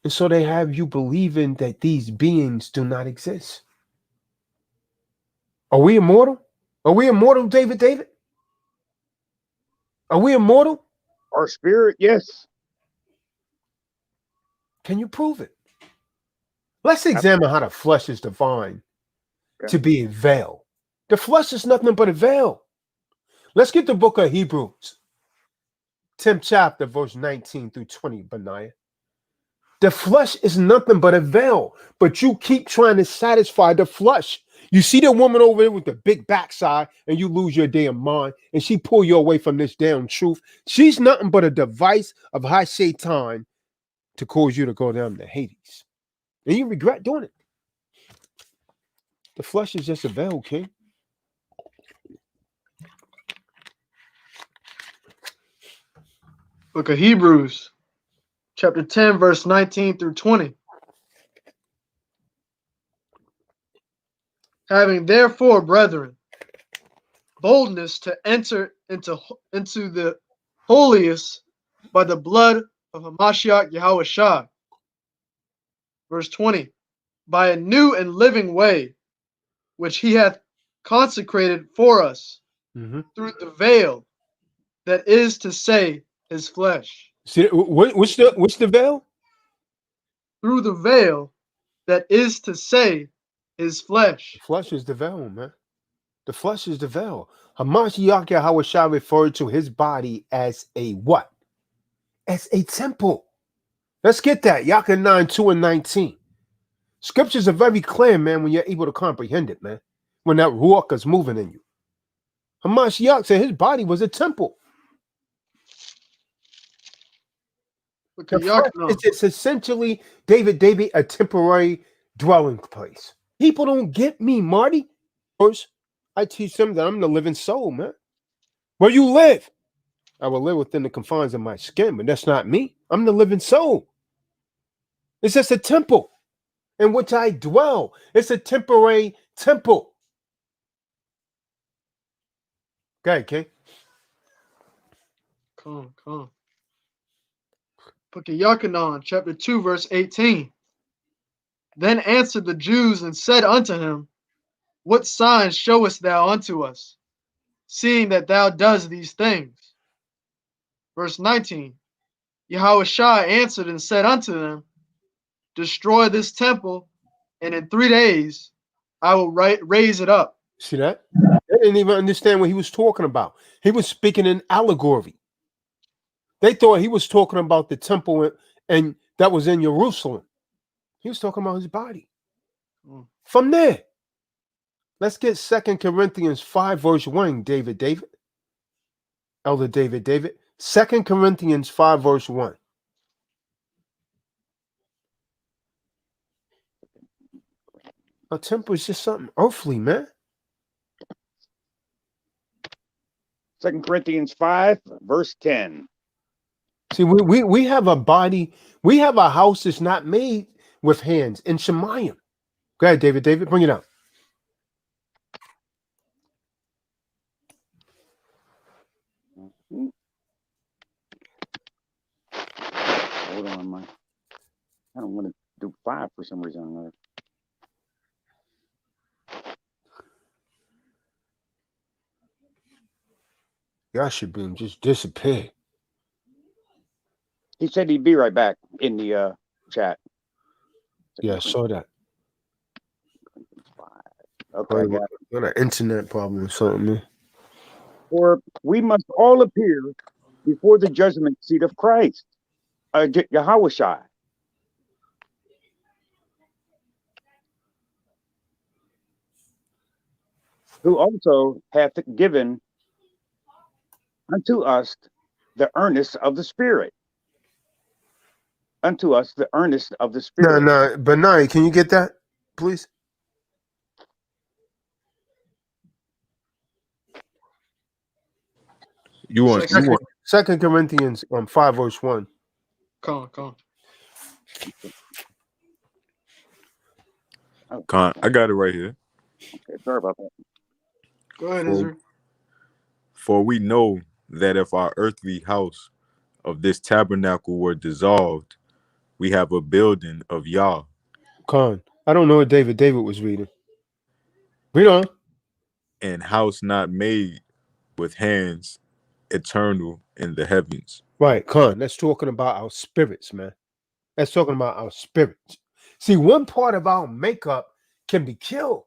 B: And so they have you believing that these beings do not exist. Are we immortal? Are we immortal, David? Are we immortal?
C: Our spirit, yes.
B: Can you prove it? Let's examine how the flesh is divine to be a veil. The flesh is nothing but a veil. Let's get the book of Hebrews, 10th chapter, verse 19 through 20, Benaiah. The flesh is nothing but a veil, but you keep trying to satisfy the flesh. You see the woman over there with the big backside, and you lose your damn mind, and she pull you away from this damn truth. She's nothing but a device of High Shaitan to cause you to go down to Hades. And you regret doing it. The flesh is just a veil, King.
D: Book of Hebrews, chapter 10, verse 19 through 20. Having therefore, brethren, boldness to enter into the holiest by the blood of Hamashiach Yahweh Shah. Verse 20. By a new and living way, which he hath consecrated for us through the veil, that is to say, his flesh.
B: See, what's the veil?
D: Through the veil, that is to say, his flesh.
B: The flesh is the veil, man. The flesh is the veil. Hamashiach Yahweh Shah referred to his body as a what? As a temple. Let's get that. Yakin 9, 2 and 19. Scriptures are very clear, man, when you're able to comprehend it, man. When that ruach is moving in you. Hamashiach said his body was a temple. It's essentially, David, a temporary dwelling place. People don't get me, Marty. I teach them that I'm the living soul, man. Where you live, I will live within the confines of my skin, but that's not me. I'm the living soul. It's just a temple in which I dwell. It's a temporary temple. Okay, King.
D: Come. Book of Yochanan, chapter 2, verse 18. Then answered the Jews and said unto him, what sign showest thou unto us, seeing that thou doest these things? Verse 19. Yahweh Shah answered and said unto them, destroy this temple, and in 3 days I will raise it up.
B: See that? They didn't even understand what he was talking about. He was speaking in allegory. They thought he was talking about the temple and that was in Jerusalem. He was talking about his body. From there, let's get 2 Corinthians 5, verse 1, David. Elder David. 2 Corinthians 5, verse 1. A temple is just something earthly, man.
C: 2 Corinthians 5, verse 10.
B: See, we have a body, we have a house that's not made with hands in Shemayim. Go ahead, David. David, bring it up.
C: Hold on, man. I don't want to do 5 for some reason.
B: Yashabim just disappeared.
C: He said he'd be right back in the chat.
B: Yeah, I saw that.
C: Okay, I got it.
B: Got an internet problem or something, man.
C: For we must all appear before the judgment seat of Christ, Yahushua, who also hath given unto us the earnest of the Spirit. Unto us the earnest of the Spirit.
B: No, Benai, can you get that, please?
A: You want
B: 2 Corinthians 5, verse 1.
D: Come on.
A: I got it right here.
C: Okay, sorry about that.
D: Go ahead, Israel.
A: For we know that if our earthly house of this tabernacle were dissolved, we have a building of Yah.
B: Khan. I don't know what David was reading. Read on.
A: And house not made with hands, eternal in the heavens.
B: Right, Khan. That's talking about our spirits, man. That's talking about our spirits. See, one part of our makeup can be killed.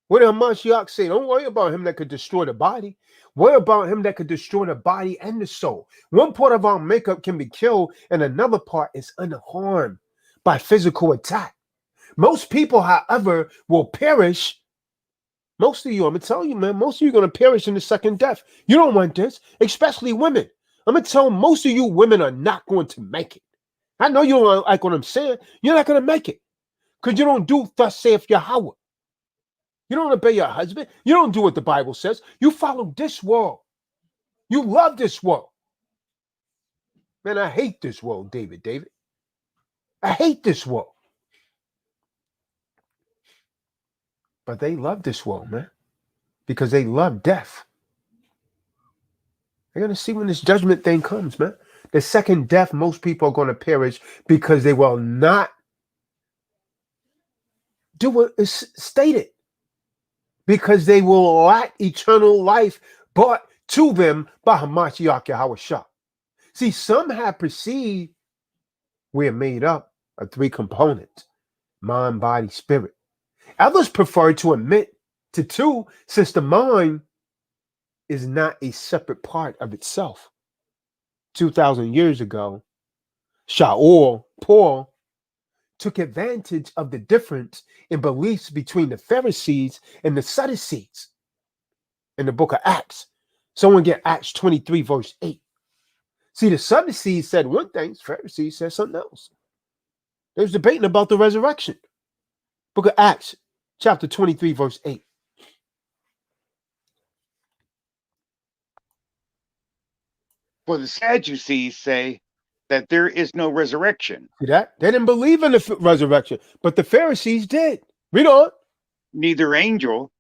B: What did Hamashiach say? Don't worry about him that could destroy the body. Worry about him that could destroy the body and the soul. One part of our makeup can be killed, and another part is unharmed by physical attack. Most people, however, will perish. Most of you, I'm going to tell you, man, most of you are going to perish in the second death. You don't want this, especially women. I'm going to tell most of you women are not going to make it. I know you don't like what I'm saying. You're not going to make it because you don't do thus saith Yahweh. You don't obey your husband. You don't do what the Bible says. You follow this world. You love this world. Man, I hate this world, David. I hate this world. But they love this world, man, because they love death. They're going to see when this judgment thing comes, man. The second death, most people are going to perish because they will not do what is stated. Because they will lack eternal life brought to them by Hamashiach Yahushua. See, some have perceived we're made up of 3 components: mind, body, spirit. Others prefer to admit to 2, since the mind is not a separate part of itself. 2,000 years ago, Paul took advantage of the difference in beliefs between the Pharisees and the Sadducees in the book of Acts. Someone get Acts 23, verse 8. See, the Sadducees said one thing, the Pharisees said something else. They was debating about the resurrection. Book of Acts, chapter 23, verse 8.
C: For the Sadducees say that there is no resurrection.
B: See that? They didn't believe in the resurrection, but the Pharisees did. Read on.
C: Neither angel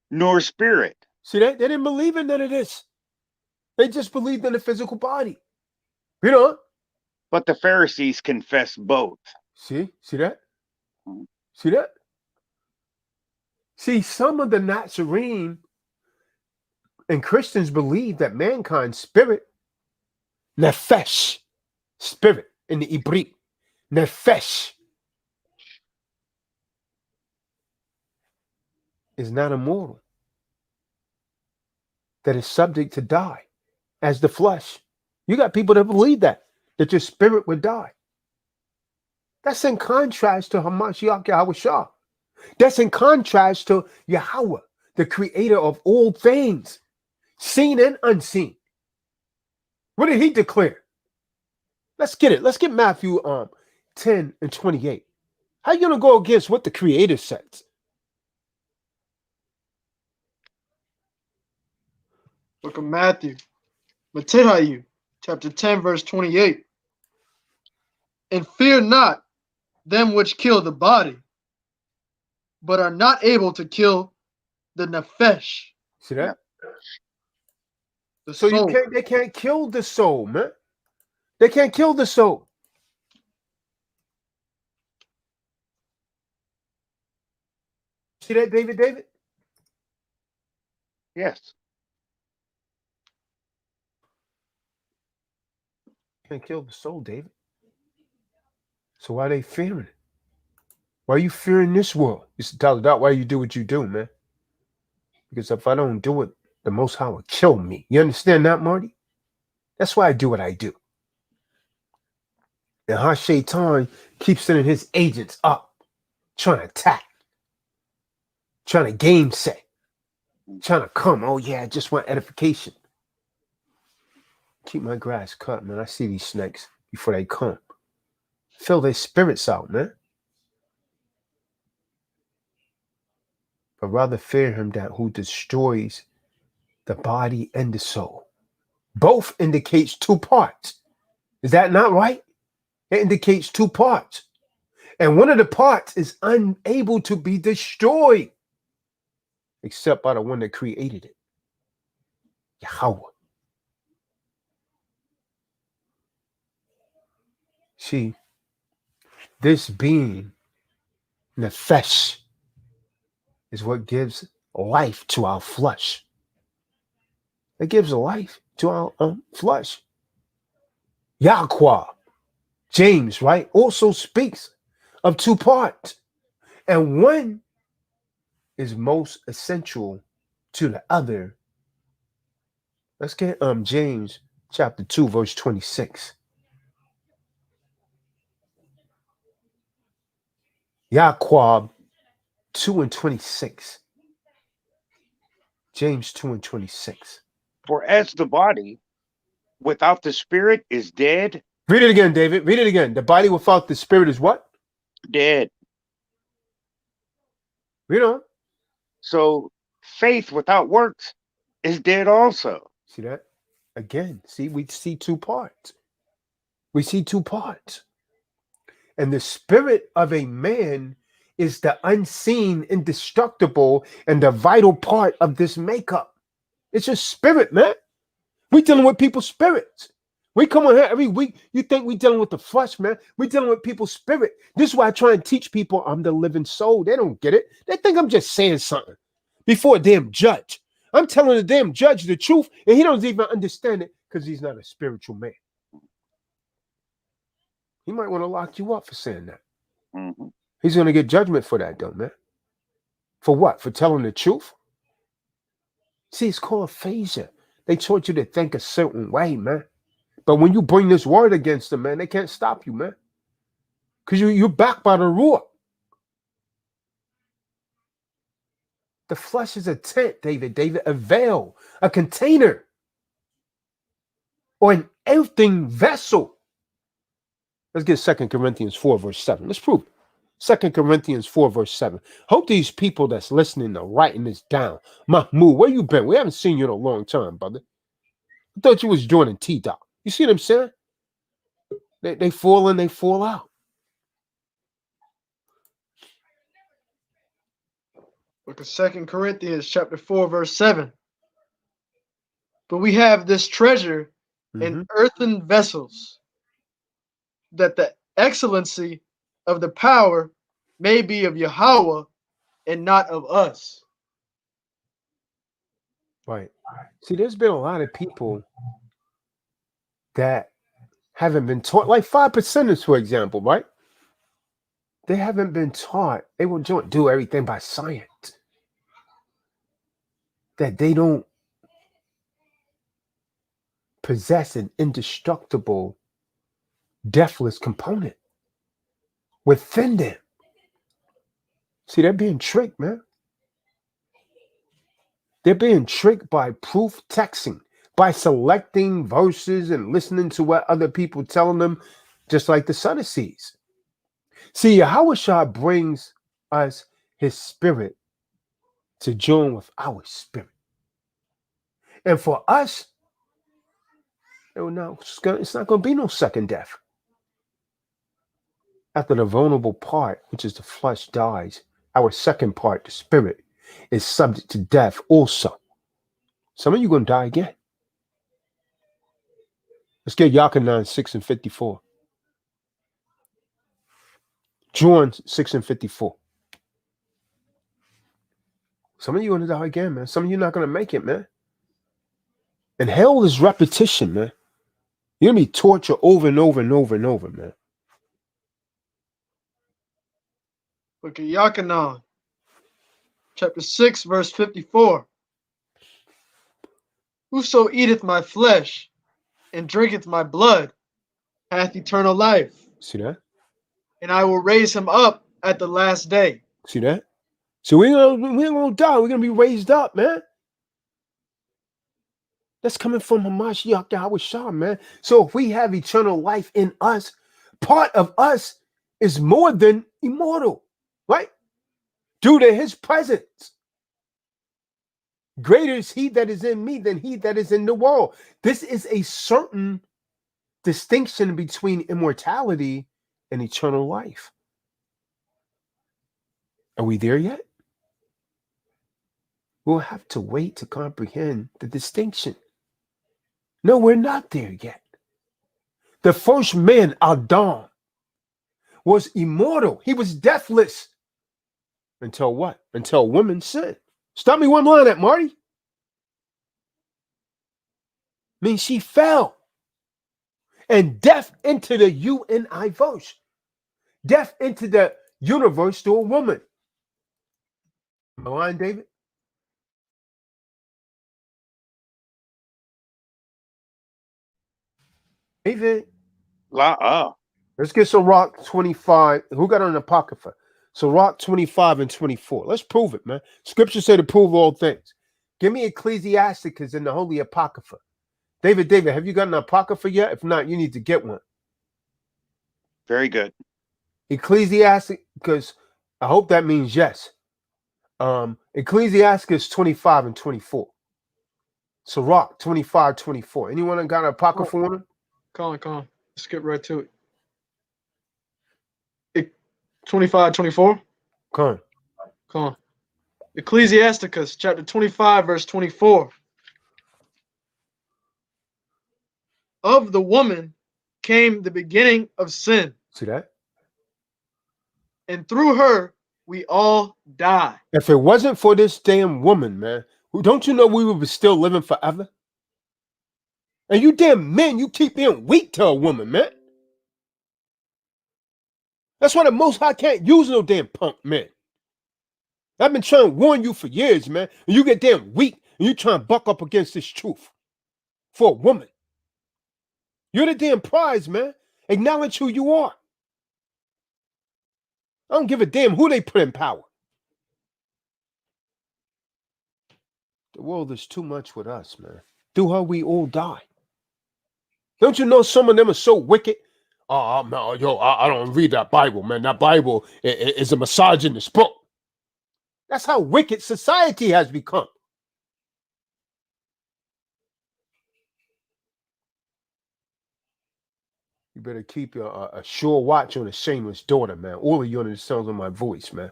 C: nor spirit.
B: See that? They didn't believe in none of this. They just believed in the physical body. Read on.
C: But the Pharisees confess both.
B: See that? See that? See, some of the Nazarene and Christians believe that mankind's spirit, nefesh, spirit in the Hebrew, nefesh, is not immortal, that is subject to die as the flesh. You got people that believe that your spirit would die. That's in contrast to Hamashiach Yahushua. That's in contrast to Yahweh, the creator of all things, seen and unseen. What did he declare? Let's get it. Let's get Matthew 10 and 28. How you gonna go against what the Creator says?
D: Book of Matthew, chapter 10, verse 28. And fear not them which kill the body, but are not able to kill the nefesh.
B: See that?
D: The
B: So
D: soul.
B: they can't kill the soul, man. They can't kill the soul. See that, David?
C: Yes.
B: Can't kill the soul, David. So why are they fearing it? Why are you fearing this world? You should tell that why you do what you do, man. Because if I don't do it, the Most High will kill me. You understand that, Marty? That's why I do what I do. And Shaitan keeps sending his agents up, trying to attack, trying to game set, trying to come. Oh yeah, I just want edification. Keep my grass cut, man. I see these snakes before they come. Fill their spirits out, man. But rather fear him that who destroys the body and the soul. Both indicates two parts. Is that not right? It indicates two parts. And one of the parts is unable to be destroyed except by the one that created it. Yahweh. See, this being, nefesh, is what gives life to our flesh. It gives life to our flesh. Yahweh, James, right, also speaks of two parts. And one is most essential to the other. Let's get James chapter 2, verse 26. Yahweh 2 and 26. James 2 and 26.
C: For as the body without the spirit is dead.
B: Read it again, David. Read it again. The body without the spirit is what?
C: Dead.
B: Read on.
C: So faith without works is dead also.
B: See that? Again, see, we see two parts. We see two parts. And the spirit of a man is the unseen, indestructible, and the vital part of this makeup. It's your spirit, man. We dealing with people's spirits. We come on here every week. You think we dealing with the flesh, man? We dealing with people's spirit. This is why I try and teach people I'm the living soul. They don't get it. They think I'm just saying something before a damn judge. I'm telling the damn judge the truth, and he doesn't even understand it because he's not a spiritual man. He might want to lock you up for saying that.
C: Mm-hmm.
B: He's going to get judgment for that, though, man. For what? For telling the truth? See, it's called aphasia. They taught you to think a certain way, man. But when you bring this word against them, man, they can't stop you, man. Because you're backed by the Ruach. The flesh is a tent, David, a veil, a container, or an earthen vessel. Let's get 2 Corinthians 4, verse 7. Let's prove it. 2 Corinthians 4, verse 7. Hope these people that's listening are writing this down. Mahmoud, where you been? We haven't seen you in a long time, brother. I thought you was joining TDOC. You see what I'm saying? They fall in, they fall out.
D: Book of 2 Corinthians chapter 4, verse 7. But we have this treasure in earthen vessels, that the excellency of the power may be of Yahweh and not of us.
B: Right. See, there's been a lot of people that haven't been taught, like 5%ers, for example, right? They haven't been taught. They will do everything by science. That they don't possess an indestructible, deathless component within them. See, they're being tricked, man. They're being tricked by proof texting, by selecting verses and listening to what other people telling them, just like the Sadducees. See, Yahushua brings us his spirit to join with our spirit. And for us, it's not going to be no second death. After the vulnerable part, which is the flesh, dies, our second part, the spirit, is subject to death also. Some of you going to die again. Let's get Yachanan 6 and 54. John 6 and 54. Some of you going to die again, man. Some of you not going to make it, man. And hell is repetition, man. You're going to be tortured over and over and over and over, man.
D: Book of Yachanan, chapter 6, verse 54. Whoso eateth my flesh and drinketh my blood hath eternal life,
B: See that?
D: and I will raise him up at the last day.
B: See that? So we ain't gonna die. We're gonna be raised up, man. That's coming from Hamashiach Yahushua, man. So if we have eternal life in us, part of us is more than immortal, right? Due to his presence. Greater is he that is in me than he that is in the world. This is a certain distinction between immortality and eternal life. Are we there yet? We'll have to wait to comprehend the distinction. No, we're not there yet. The first man, Adam, was immortal. He was deathless. Until what? Until woman sinned. Stop me one line at Marty. I mean, she fell. And death into the universe. Death into the universe to a woman. Am I lying, David? David. Let's get Sirach 25. Who got an Apocrypha? Sirach 25 and 24. Let's prove it, man. Scripture said to prove all things. Give me Ecclesiasticus in the Holy Apocrypha. David, have you got an Apocrypha yet? If not, you need to get one.
C: Very good.
B: Ecclesiasticus, I hope that means yes. Ecclesiasticus 25 and 24. Sirach 25, 24. Anyone got an Apocrypha on him?
D: Come on. Let's get right to it. 25, 24.
B: Come
D: on. Ecclesiasticus chapter 25, verse 24. Of the woman came the beginning of sin.
B: See that?
D: And through her we all die.
B: If it wasn't for this damn woman, man, don't you know we would be still living forever? And you damn men, you keep being weak to a woman, man. That's why the Most High can't use no damn punk men. I've been trying to warn you for years, man. And you get damn weak and you trying to buck up against this truth for a woman. You're the damn prize, man. Acknowledge who you are. I don't give a damn who they put in power. The world is too much with us, man. Through her, we all die. Don't you know some of them are so wicked? Oh, man, I don't read that Bible, man. That Bible is a misogynist book. That's how wicked society has become. You better keep a sure watch on a shameless daughter, man. All of you under the sound of my voice, man.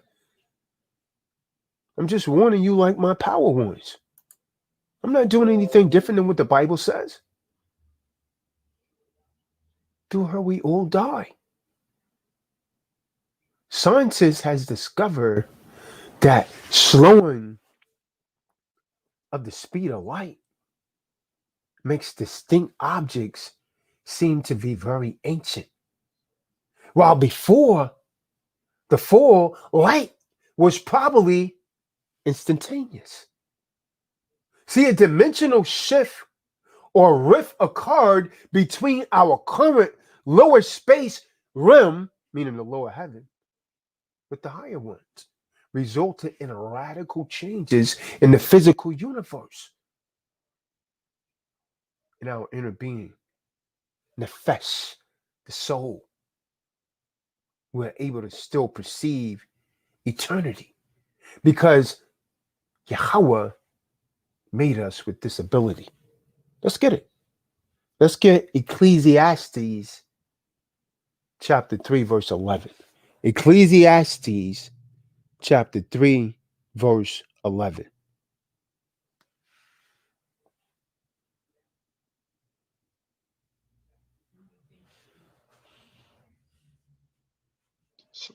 B: I'm just warning you like my power warns. I'm not doing anything different than what the Bible says. Through her, we all die. Scientists has discovered that slowing of the speed of light makes distinct objects seem to be very ancient. While before the fall, light was probably instantaneous. See, a dimensional shift or rift occurred between our current lower space realm, meaning the lower heaven, with the higher ones, resulted in radical changes in the physical universe, in our inner being, nefesh, the soul. we're able to still perceive eternity because Yahweh made us with this ability. Let's get it. Let's get Ecclesiastes chapter 3, verse 11. Ecclesiastes chapter 3, verse 11.
D: So,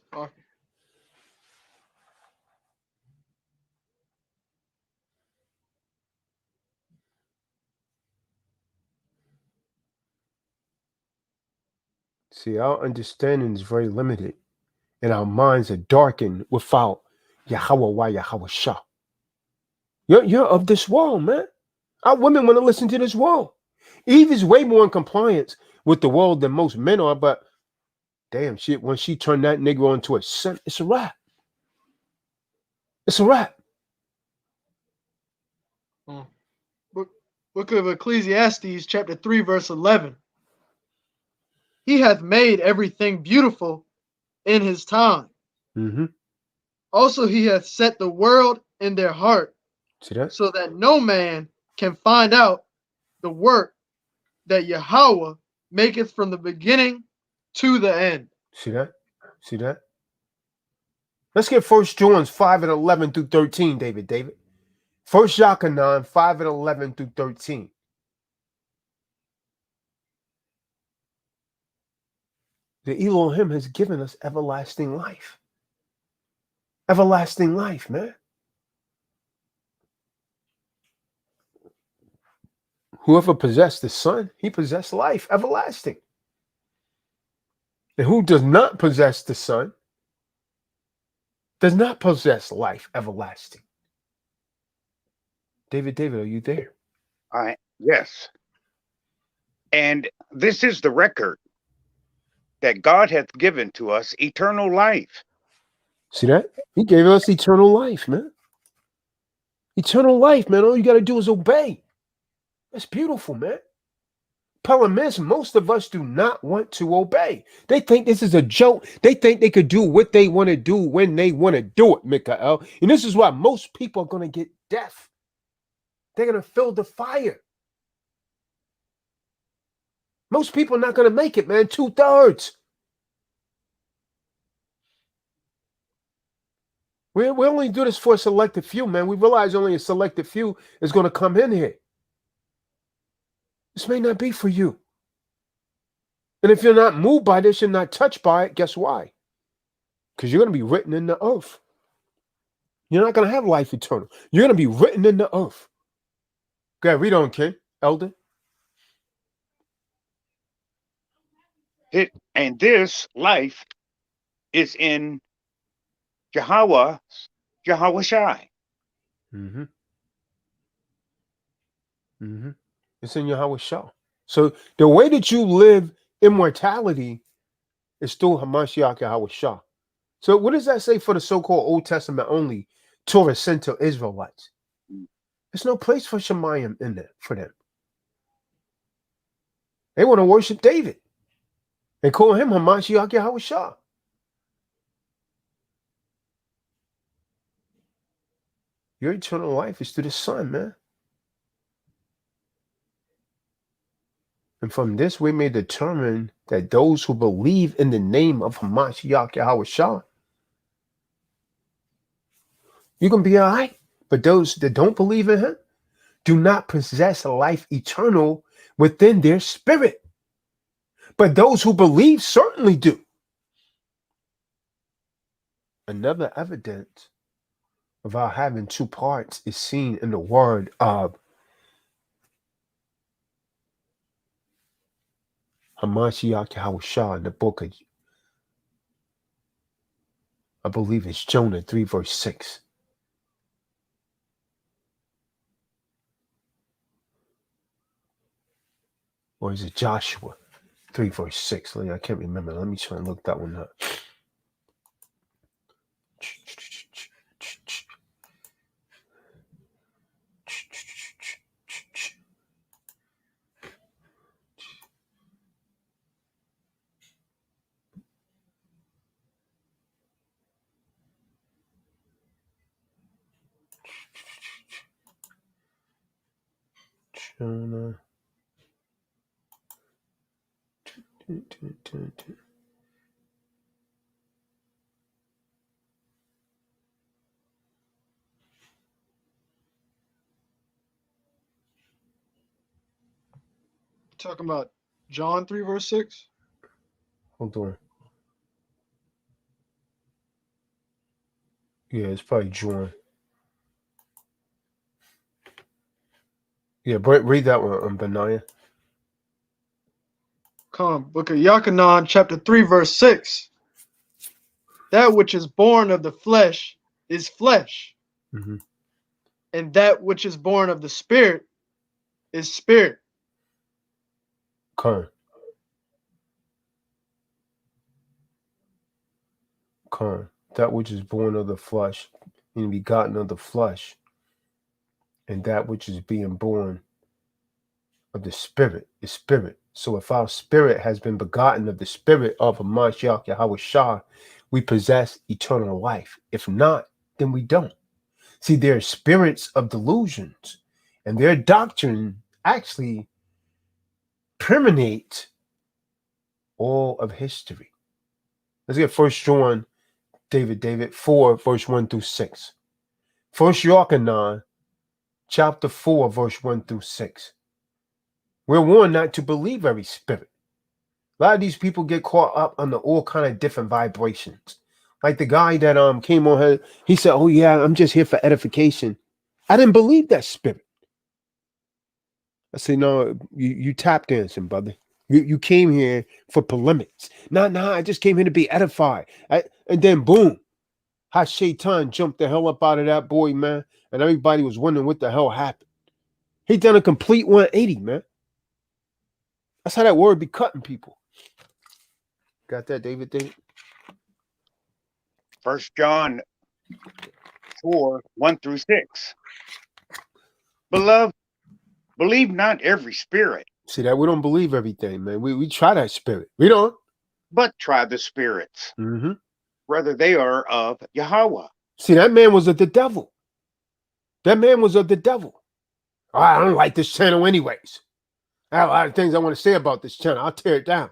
B: See, our understanding is very limited, and our minds are darkened without Yahweh Yahweh Shah. You're of this world, man. Our women want to listen to this world. Eve is way more in compliance with the world than most men are, but damn shit, when she turned that nigga into a son, it's a wrap. It's a wrap.
D: Book of Ecclesiastes, chapter 3, verse 11. He hath made everything beautiful in his time.
B: Mm-hmm.
D: Also, he hath set the world in their heart,
B: See that?
D: so that no man can find out the work that Yahweh maketh from the beginning to the end.
B: See that? See that? Let's get 1 John 5 and 11 through 13, David. 1 Yakanan 5 and 11 through 13. The Elohim has given us everlasting life. Everlasting life, man. Whoever possessed the Son, he possessed life, everlasting. And who does not possess the Son does not possess life, everlasting. David, are you there?
C: Yes. And this is the record that God hath given to us eternal life.
B: See that? He gave us eternal life, man. Eternal life, man. All you got to do is obey. That's beautiful, man. Problem is, most of us do not want to obey. They think this is a joke. They think they could do what they want to do when they want to do it, Mikael. And this is why most people are going to get deaf. They're going to feel the fire. Most people are not going to make it, man. 2/3. We only do this for a selected few, man. We realize only a selected few is going to come in here. This may not be for you. And if you're not moved by this, you're not touched by it, guess why? Because you're going to be written in the earth. You're not going to have life eternal. You're going to be written in the earth. Go ahead, read on, King, Elder.
C: And this life is in Yahweh Shai.
B: Mm-hmm. Mm-hmm. It's in Yahweh Shah. So the way that you live immortality is through Hamashiach Yahweh Shah. So what does that say for the so-called Old Testament only Torah Center Israelites? There's no place for Shemayim in there for them. They want to worship David. They call him Hamashiach Yahweh Shah. Your eternal life is through the Son, man. And from this, we may determine that those who believe in the name of Hamashiach Yahweh Shah, you can be all right. But those that don't believe in him do not possess life eternal within their spirit. But those who believe certainly do. Another evidence of our having two parts is seen in the word of Hamashiach Yahweh Shah in the book of, I believe it's Jonah 3 verse 6. Or is it Joshua 3 verse 6? I can't remember. Let me try and look that one up. Jonah.
D: Talking about John 3, verse 6.
B: Hold on. Yeah, it's probably John. Yeah, read that one, Benaiah.
D: Come, Book of Yachanan, chapter 3, verse 6. That which is born of the flesh is flesh,
B: Mm-hmm.
D: and that which is born of the spirit is spirit.
B: Con. That which is born of the flesh, and begotten of the flesh, and that which is being born of the spirit is spirit. So if our spirit has been begotten of the spirit of Mashiach Yahweh Shah, we possess eternal life. If not, then we don't. See, they're spirits of delusions, and their doctrine actually permeates all of history. Let's get 1 John, David 4, verse 1 through 6. 1 Yochanan, chapter 4, verse 1 through 6. We're warned not to believe every spirit. A lot of these people get caught up under all kind of different vibrations. Like the guy that came on here, he said, "Oh yeah, I'm just here for edification." I didn't believe that spirit. I said, "No, you tap dancing, brother. You came here for polemics. Nah, I just came here to be edified." And then boom, how Shaitan jumped the hell up out of that boy, man. And everybody was wondering what the hell happened. He done a complete 180, man. That's how that word be cutting people. Got that, David?
C: 1 John 4, 1 through 6. Beloved, believe not every spirit,
B: See that? We don't believe everything, man. We try that spirit. We don't.
C: but try the spirits,
B: Mm-hmm.
C: whether they are of Yahweh.
B: See, that man was of the devil. That man was of the devil. Oh, I don't like this channel anyways. I have a lot of things I want to say about this channel. I'll tear it down.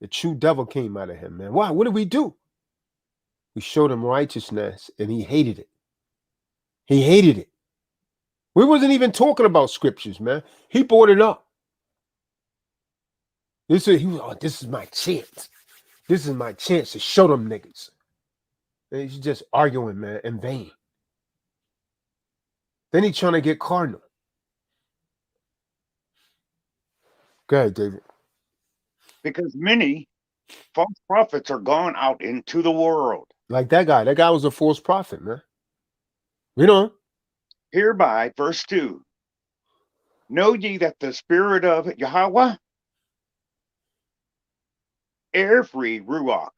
B: The true devil came out of him, man. Why? What did we do? We showed him righteousness, and he hated it. He hated it. We wasn't even talking about scriptures, man. He brought it up. This is my chance. This is my chance to show them niggas. And he's just arguing, man, in vain. Then he's trying to get cardinal. Go ahead, David.
C: Because many false prophets are gone out into the world.
B: Like that guy. That guy was a false prophet, man. You know.
C: Hereby, verse 2, know ye that the spirit of Yahweh, every Ruach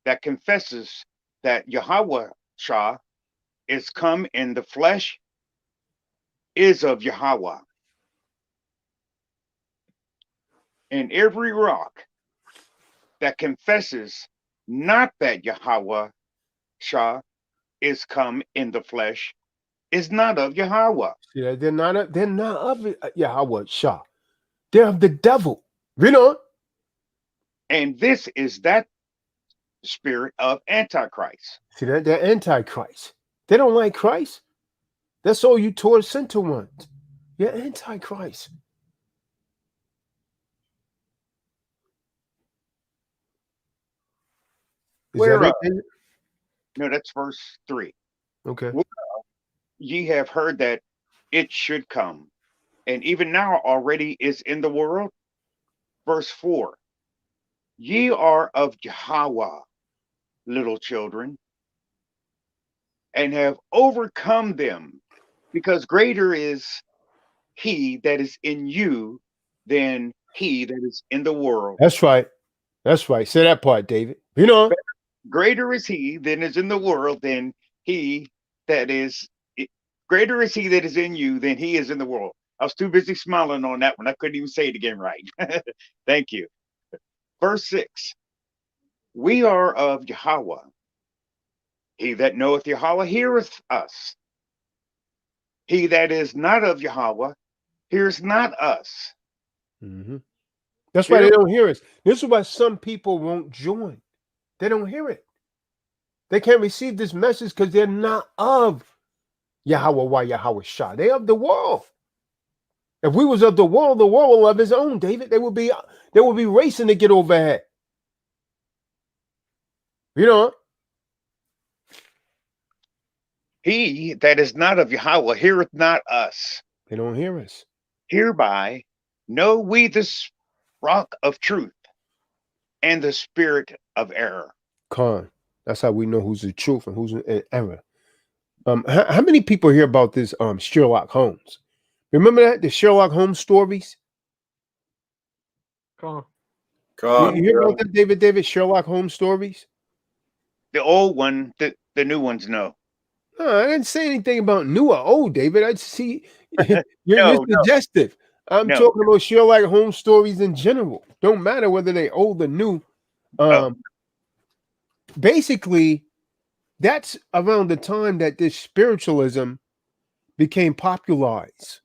C: that confesses that Yahweh Shah is come in the flesh is of Yahweh. And every Ruach that confesses not that Yahweh Shah is come in the flesh is not of Yahweh.
B: Yeah, they're not of Yahweh Shah. They're of the devil. You know.
C: And this is that spirit of Antichrist.
B: See that? They're antichrist. They don't like Christ. That's all you Torah center want. You're antichrist. Is
C: Where,
B: that it?
C: No, that's verse 3.
B: Okay.
C: Ye have heard that it should come, and even now already is in the world. Verse 4. Ye are of Yahweh, little children, and have overcome them, because greater is he that is in you than he that is in the world.
B: That's right. That's right. Say that part, David. You know.
C: Greater is he that is in the world than he that is. Greater is he that is in you than he is in the world. I was too busy smiling on that one. I couldn't even say it again right. Thank you. Verse 6. We are of Yahweh. He that knoweth Yahweh heareth us. He that is not of Yahweh hears not us.
B: Mm-hmm. That's why they
C: Here,
B: don't hear us. This is why some people won't join. They don't hear it. They can't receive this message because they're not of Yahweh, why Yahweh Shah. They're of the world. If we was of the world will love his own, David. They would be racing to get overhead. You know?
C: he that is not of Yahweh heareth not us.
B: They don't hear us.
C: Hereby know we the rock of truth and the spirit of error.
B: Khan. That's how we know who's the truth and who's in error. How many people hear about this Sherlock Holmes? Remember that? The Sherlock Holmes stories?
D: Come
B: You hear about that, David? Sherlock Holmes stories?
C: The old one, the new ones, no.
B: No, I didn't say anything about new or old, David. I see you're
C: No.
B: suggestive. I'm
C: No.
B: talking about Sherlock Holmes stories in general. Don't matter whether they old or new. Basically, that's around the time that this spiritualism became popularized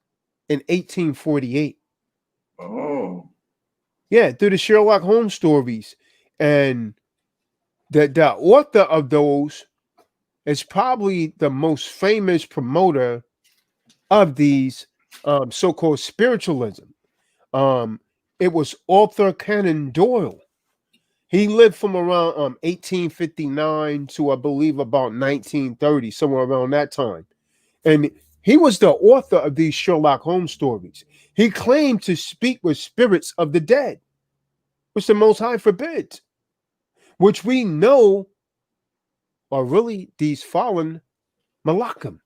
B: in 1848.
F: Oh.
B: Yeah, through the Sherlock Holmes stories. And the author of those is probably the most famous promoter of these so-called spiritualism. It was Arthur Conan Doyle. He lived from around 1859 to, I believe, about 1930, somewhere around that time. And he was the author of these Sherlock Holmes stories. He claimed to speak with spirits of the dead, which the Most High forbids, which we know are really these fallen Malachim,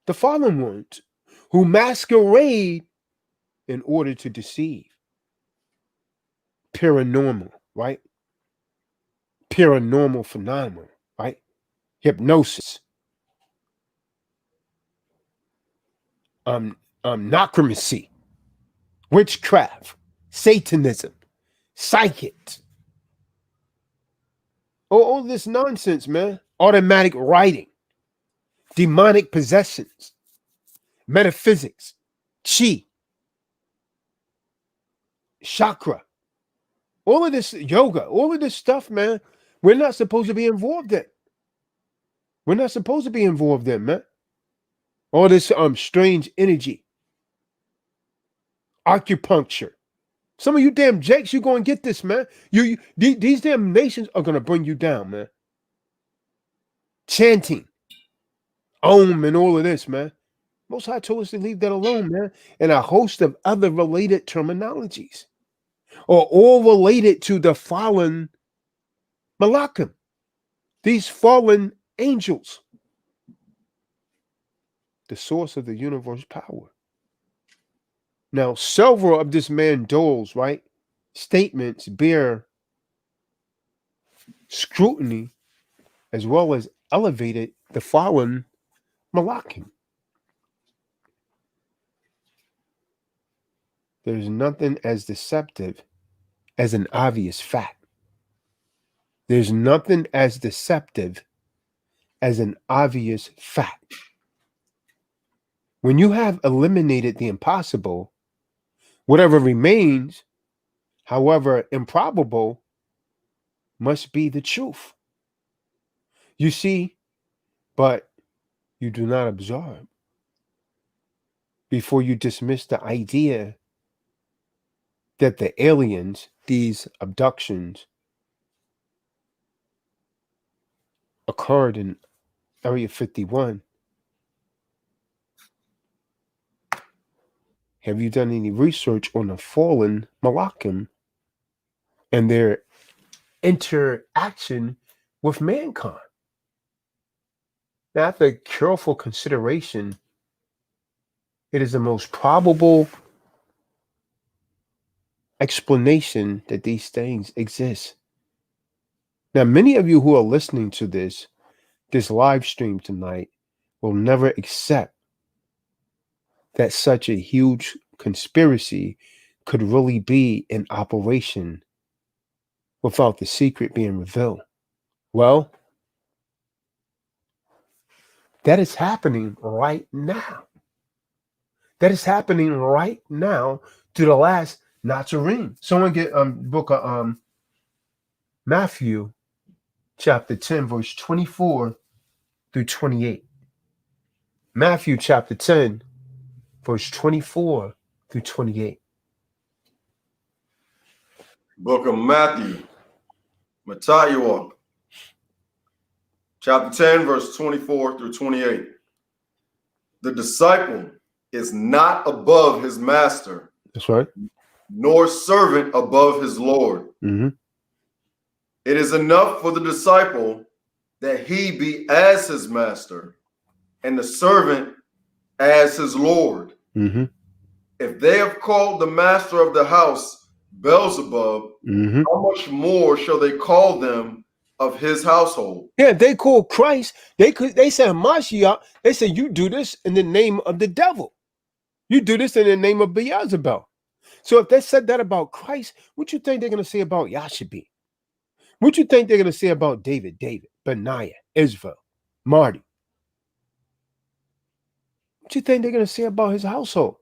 B: the fallen ones, who masquerade in order to deceive. Paranormal, right? Paranormal phenomenon, right? Hypnosis. Necromancy, witchcraft, Satanism, psychics. All this nonsense, man. Automatic writing, demonic possessions, metaphysics, chi, chakra, all of this yoga, all of this stuff, man. We're not supposed to be involved in. We're not supposed to be involved in, man. All this strange energy, acupuncture. Some of you damn jakes, you going to get this, man. These damn nations are going to bring you down, man. Chanting, Om, and all of this, man. Most High told us to leave that alone, man. And a host of other related terminologies are all related to the fallen Malachim, these fallen angels, the source of the universe power. Now, several of this man Dole's, right, statements bear scrutiny as well as elevated the fallen Malachim. There's nothing as deceptive as an obvious fact. There's nothing as deceptive as an obvious fact. When you have eliminated the impossible, whatever remains, however improbable, must be the truth. You see, but you do not absorb before you dismiss the idea that the aliens, these abductions, occurred in Area 51. Have you done any research on the fallen Malachim and their interaction with mankind? Now, after careful consideration, it is the most probable explanation that these things exist. Now, many of you who are listening to this live stream tonight will never accept that such a huge conspiracy could really be in operation without the secret being revealed. Well, that is happening right now. that is happening right now to the last Nazarene. Someone get book of Matthew chapter 10, verse 24 through 28. Matthew chapter 10, verse 24 through 28.
E: Book of Matthew, Matthew, chapter 10, verse 24 through 28. The disciple is not above his master.
B: That's right.
E: Nor servant above his Lord.
B: Mm-hmm.
E: It is enough for the disciple that he be as his master and the servant as his Lord.
B: Mm-hmm.
E: If they have called the master of the house Beelzebub,
B: Mm-hmm.
E: how much more shall they call them of his household?
B: Yeah, they call Christ. They said Mashiach. They said you do this in the name of the devil. You do this in the name of Beelzebub. So if they said that about Christ, what you think they're going to say about Yashabi? What you think they're going to say about David, Benaiah, Israel, Marty? What you think they're going to say about his household?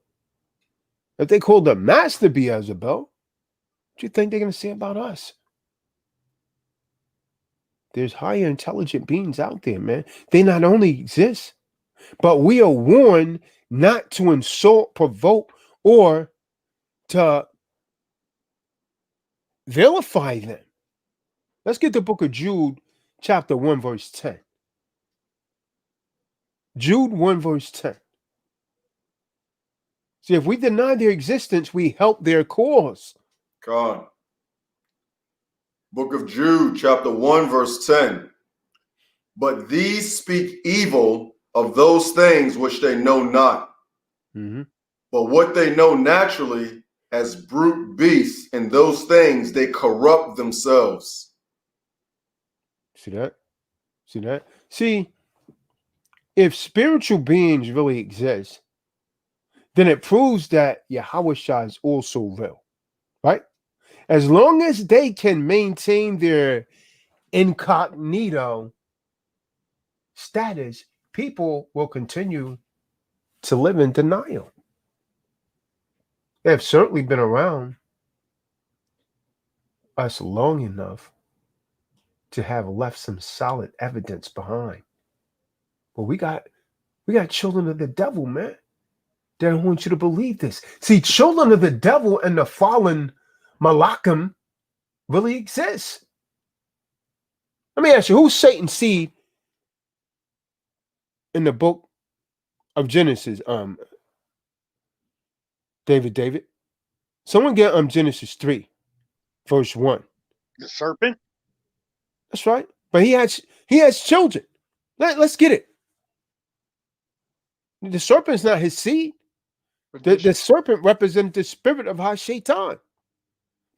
B: If they call the master Beelzebub, what you think they're going to say about us? There's higher intelligent beings out there, man. They not only exist, but we are warned not to insult, provoke, or to vilify them. Let's get the book of Jude, chapter 1, verse 10. Jude 1, verse 10. See, if we deny their existence, we help their cause.
E: God. Book of Jude, chapter 1, verse 10. But these speak evil of those things which they know not.
B: Mm-hmm.
E: But what they know naturally as brute beasts, in those things they corrupt themselves.
B: See that? See that? See, if spiritual beings really exist, then it proves that Yahushua is also real, right? As long as they can maintain their incognito status, people will continue to live in denial. They have certainly been around us long enough to have left some solid evidence behind. But we got children of the devil, man. They don't want you to believe this. See, children of the devil and the fallen Malachim really exist. Let me ask you, who's Satan's seed in the book of Genesis? David. Someone get Genesis 3, verse 1.
C: The serpent?
B: That's right. But he has children. Let's get it. The serpent's not his seed. The serpent represents the spirit of Ha-Shaitan.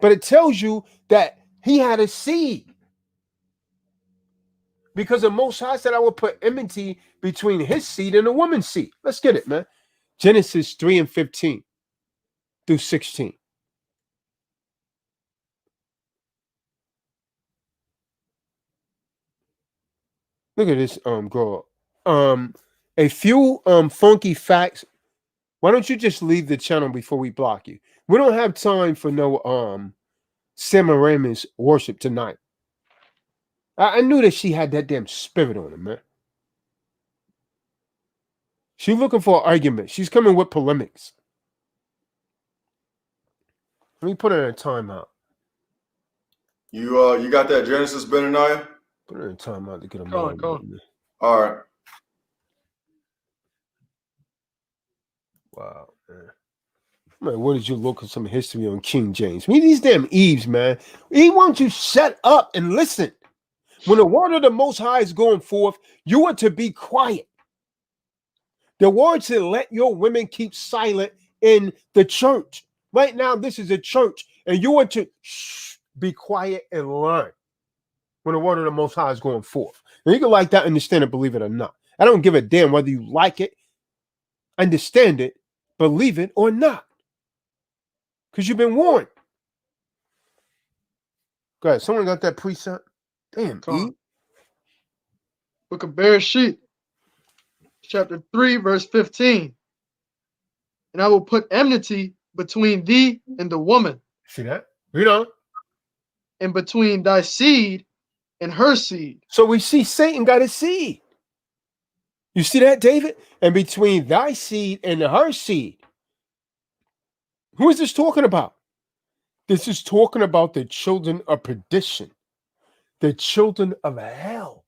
B: But it tells you that he had a seed. Because the Most High said, I will put enmity between his seed and the woman's seed. Let's get it, man. Genesis 3 and 15 through 16. Look at this, girl. A few funky facts. Why don't you just leave the channel before we block you? We don't have time for no Semiramis worship tonight. I knew that she had that damn spirit on her, man. She's looking for an argument. She's coming with polemics. Let me put her in a timeout.
E: You got that Genesis, Benaniah?
B: Put her in a timeout to get them
D: Go
B: all.
D: on.
E: All right.
B: Wow, man, what did you look at some history on King James? I mean, these damn Eves, man. He wants you to shut up and listen. When the word of the Most High is going forth, you are to be quiet. The word said, let your women keep silent in the church. Right now, this is a church, and you want to be quiet and learn when the word of the Most High is going forth. And you can like that, understand it, believe it or not. I don't give a damn whether you like it, understand it, believe it or not. Because you've been warned. Go ahead. Someone got that precept? Damn, E.
D: Book of Bereshit, chapter 3, verse 15. and I will put enmity between thee and the woman,
B: See that? Read on.
D: and between thy seed and her seed.
B: So we see Satan got a seed. You see that, David? And between thy seed and her seed. Who is this talking about? This is talking about the children of perdition, the children of hell.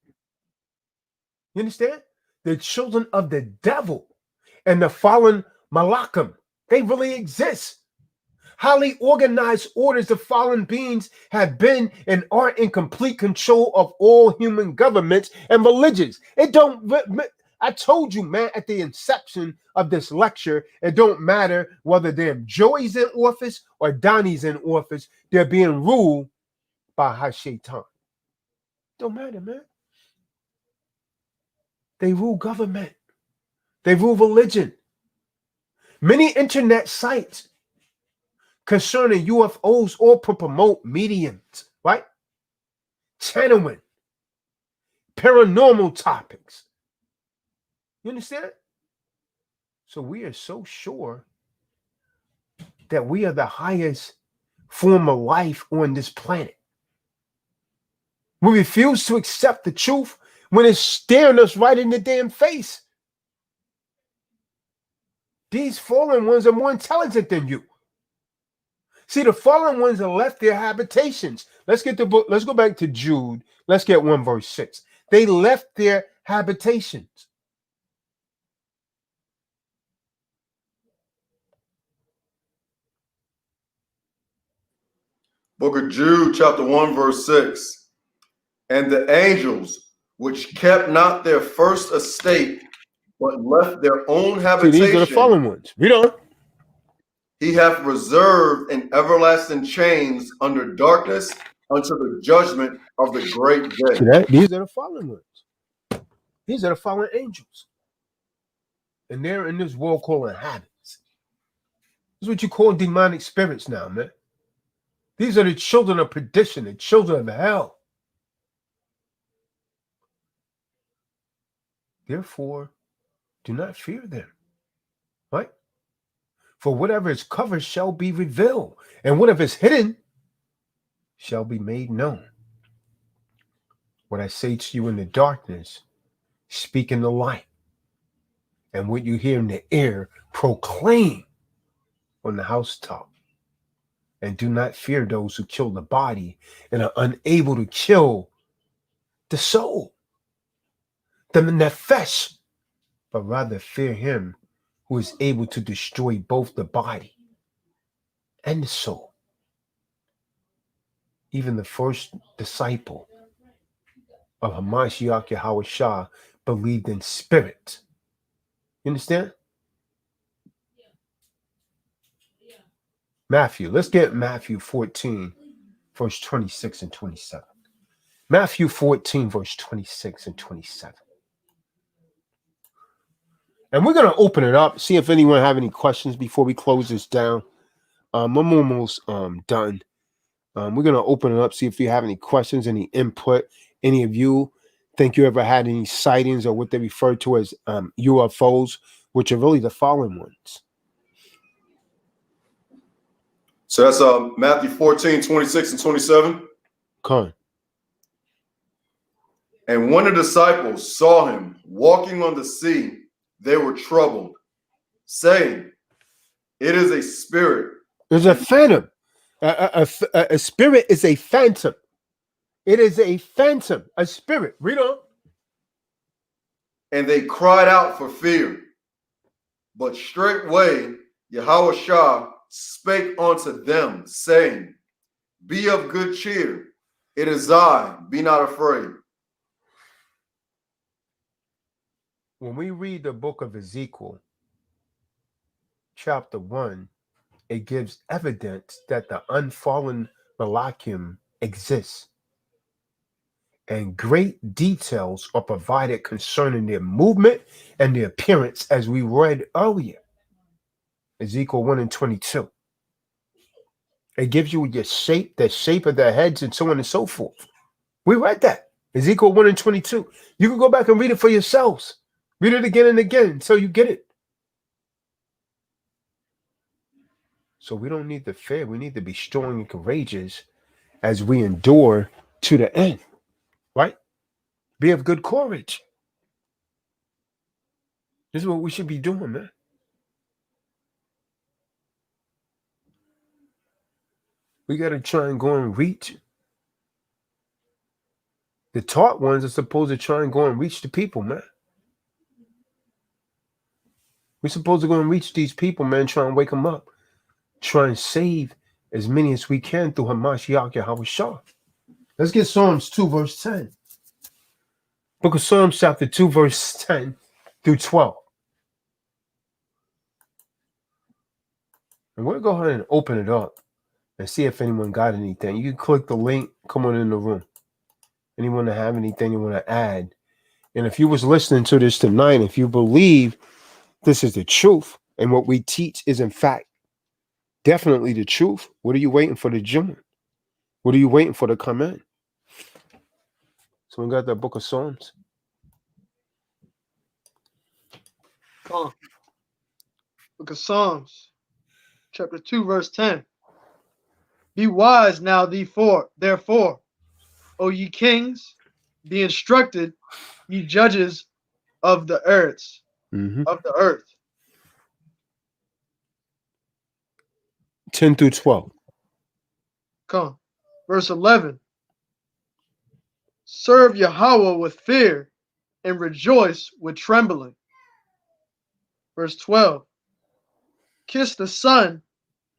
B: You understand? The children of the devil and the fallen Malachim. They really exist. Highly organized orders of fallen beings have been and are in complete control of all human governments and religions. I told you, man, at the inception of this lecture, it don't matter whether they're Joey's in office or Donnie's in office, they're being ruled by Hashaitan. Don't matter, man. They rule government. They rule religion. Many internet sites concerning UFOs all promote mediums, right? Channeling, paranormal topics. You understand? So we are so sure that we are the highest form of life on this planet. We refuse to accept the truth when it's staring us right in the damn face. These fallen ones are more intelligent than you. See, the fallen ones have left their habitations. Let's get the book. Let's go back to Jude. Let's get 1 verse 6. They left their habitations.
E: Book of Jude, chapter 1, verse 6. And the angels, which kept not their first estate, but left their own
B: See,
E: habitation,
B: these are the fallen ones. Read on.
E: he hath reserved in everlasting chains under darkness unto the judgment of the great day.
B: See that? These are the fallen ones. These are the fallen angels. And they're in this world called inhabitants. This is what you call demonic spirits now, man. These are the children of perdition, the children of hell. Therefore, do not fear them. Right? For whatever is covered shall be revealed, and whatever is hidden shall be made known. What I say to you in the darkness, speak in the light. And what you hear in the air, proclaim on the housetop. And do not fear those who kill the body and are unable to kill the soul, the nefesh, but rather fear him who is able to destroy both the body and the soul. Even the first disciple of Hamashiach Yahushua believed in spirit. You understand? Matthew. Let's get Matthew 14, verse 26 and 27. Matthew 14, verse 26 and 27. And we're going to open it up, see if anyone have any questions before we close this down. I'm almost done. We're going to open it up, see if you have any questions, any input. Any of you think you ever had any sightings or what they refer to as UFOs, which are really the fallen ones.
E: So that's Matthew 14, 26 and 27.
B: Come on.
E: And when the disciples saw him walking on the sea, they were troubled, saying, it is a spirit.
B: There's a phantom. A spirit is a phantom. It is a phantom, a spirit. Read on.
E: And they cried out for fear. But straightway Yahushua spake unto them, saying, be of good cheer. It is I, be not afraid.
B: When we read the book of Ezekiel, chapter 1, it gives evidence that the unfallen Malachim exists. And great details are provided concerning their movement and their appearance, as we read earlier. Ezekiel 1 and 22. It gives you your shape, the shape of their heads, and so on and so forth. We read that. Ezekiel 1 and 22. You can go back and read it for yourselves. Read it again and again until you get it. So we don't need to fear. We need to be strong and courageous as we endure to the end, right? Be of good courage. This is what we should be doing, man. We got to try and go and reach. The taught ones are supposed to try and go and reach the people, man. We're supposed to go and reach these people, man, try and wake them up. Try and save as many as we can through Hamashiach Yahweh Shah. Let's get Psalms 2, verse 10. Book of Psalms, chapter 2, verse 10 through 12. And we'll go ahead and open it up and see if anyone got anything. You can click the link, come on in the room. Anyone that have anything you want to add. And if you was listening to this tonight, if you believe this is the truth and what we teach is in fact definitely the truth, what are you waiting for to join? What are you waiting for to come in? So we got that book of Psalms.
D: Book of Psalms, chapter 2, verse 10. Be wise now, therefore, O ye kings, be instructed, ye judges of the earth. Of the earth.
B: 10 through 12.
D: Come. Verse 11. Serve Yahweh with fear and rejoice with trembling. Verse 12. Kiss the Son,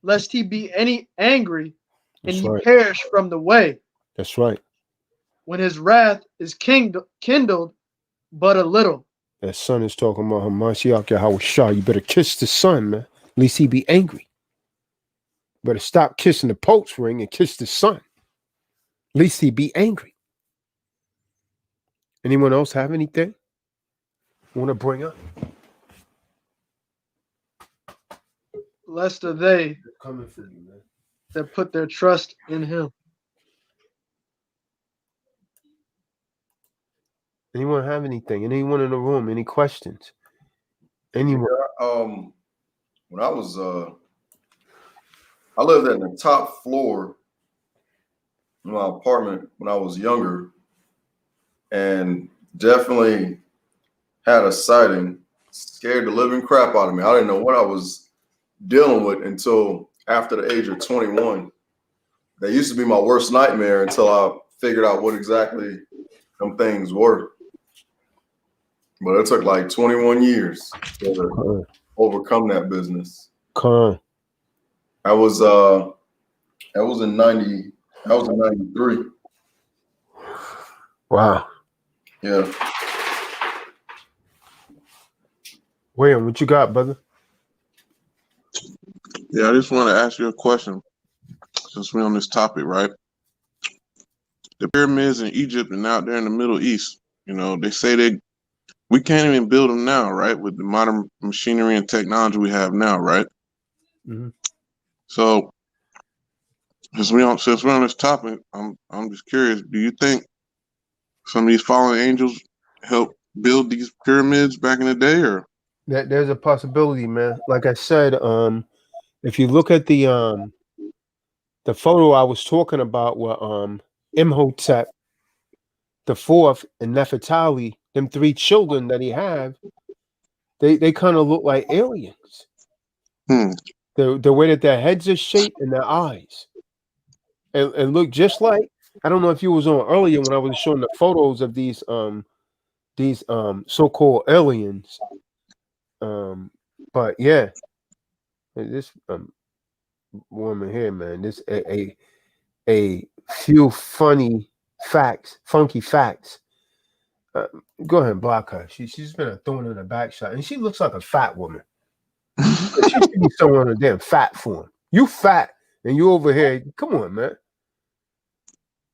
D: lest he be any angry and ye perish from the way.
B: That's right.
D: When his wrath is kindled but a little.
B: That Son is talking about Hamashiach Yahweh Shah. You better kiss the Son, man. At least he be angry. Better stop kissing the Pope's ring and kiss the Son. At least he be angry. Anyone else have anything want to bring up?
D: Blessed are they
B: Coming for you, man.
D: that put their trust in him.
B: Anyone have anything? Anyone in the room? Any questions? Anyone?
E: When I was I lived in the top floor in my apartment when I was younger, and definitely had a sighting. Scared the living crap out of me. I didn't know what I was dealing with until after the age of 21. That used to be my worst nightmare until I figured out what exactly them things were. But it took like 21 years to overcome that business.
B: Come.
E: I was in 93.
B: Wow.
E: Yeah.
B: William, what you got, brother?
G: Yeah, I just want to ask you a question since we're on this topic, right? The pyramids in Egypt and out there in the Middle East, you know, they say we can't even build them now, right? With the modern machinery and technology we have now, right?
B: Mm-hmm.
G: So, since we're on this topic, I'm just curious. Do you think some of these fallen angels helped build these pyramids back in the day, or?
B: There's a possibility, man. Like I said, if you look at the photo I was talking about where Imhotep the fourth and Nefertari, them three children that he have, they kind of look like aliens. The way that their heads are shaped and their eyes. And look just like, I don't know if you was on earlier when I was showing the photos of these so-called aliens. But yeah, this woman here, man, this a few funky facts. Go ahead and block her. She's been a thorn in the back shot, and she looks like a fat woman. She should be somewhere in a damn fat form. You fat, and you over here. Come on, man.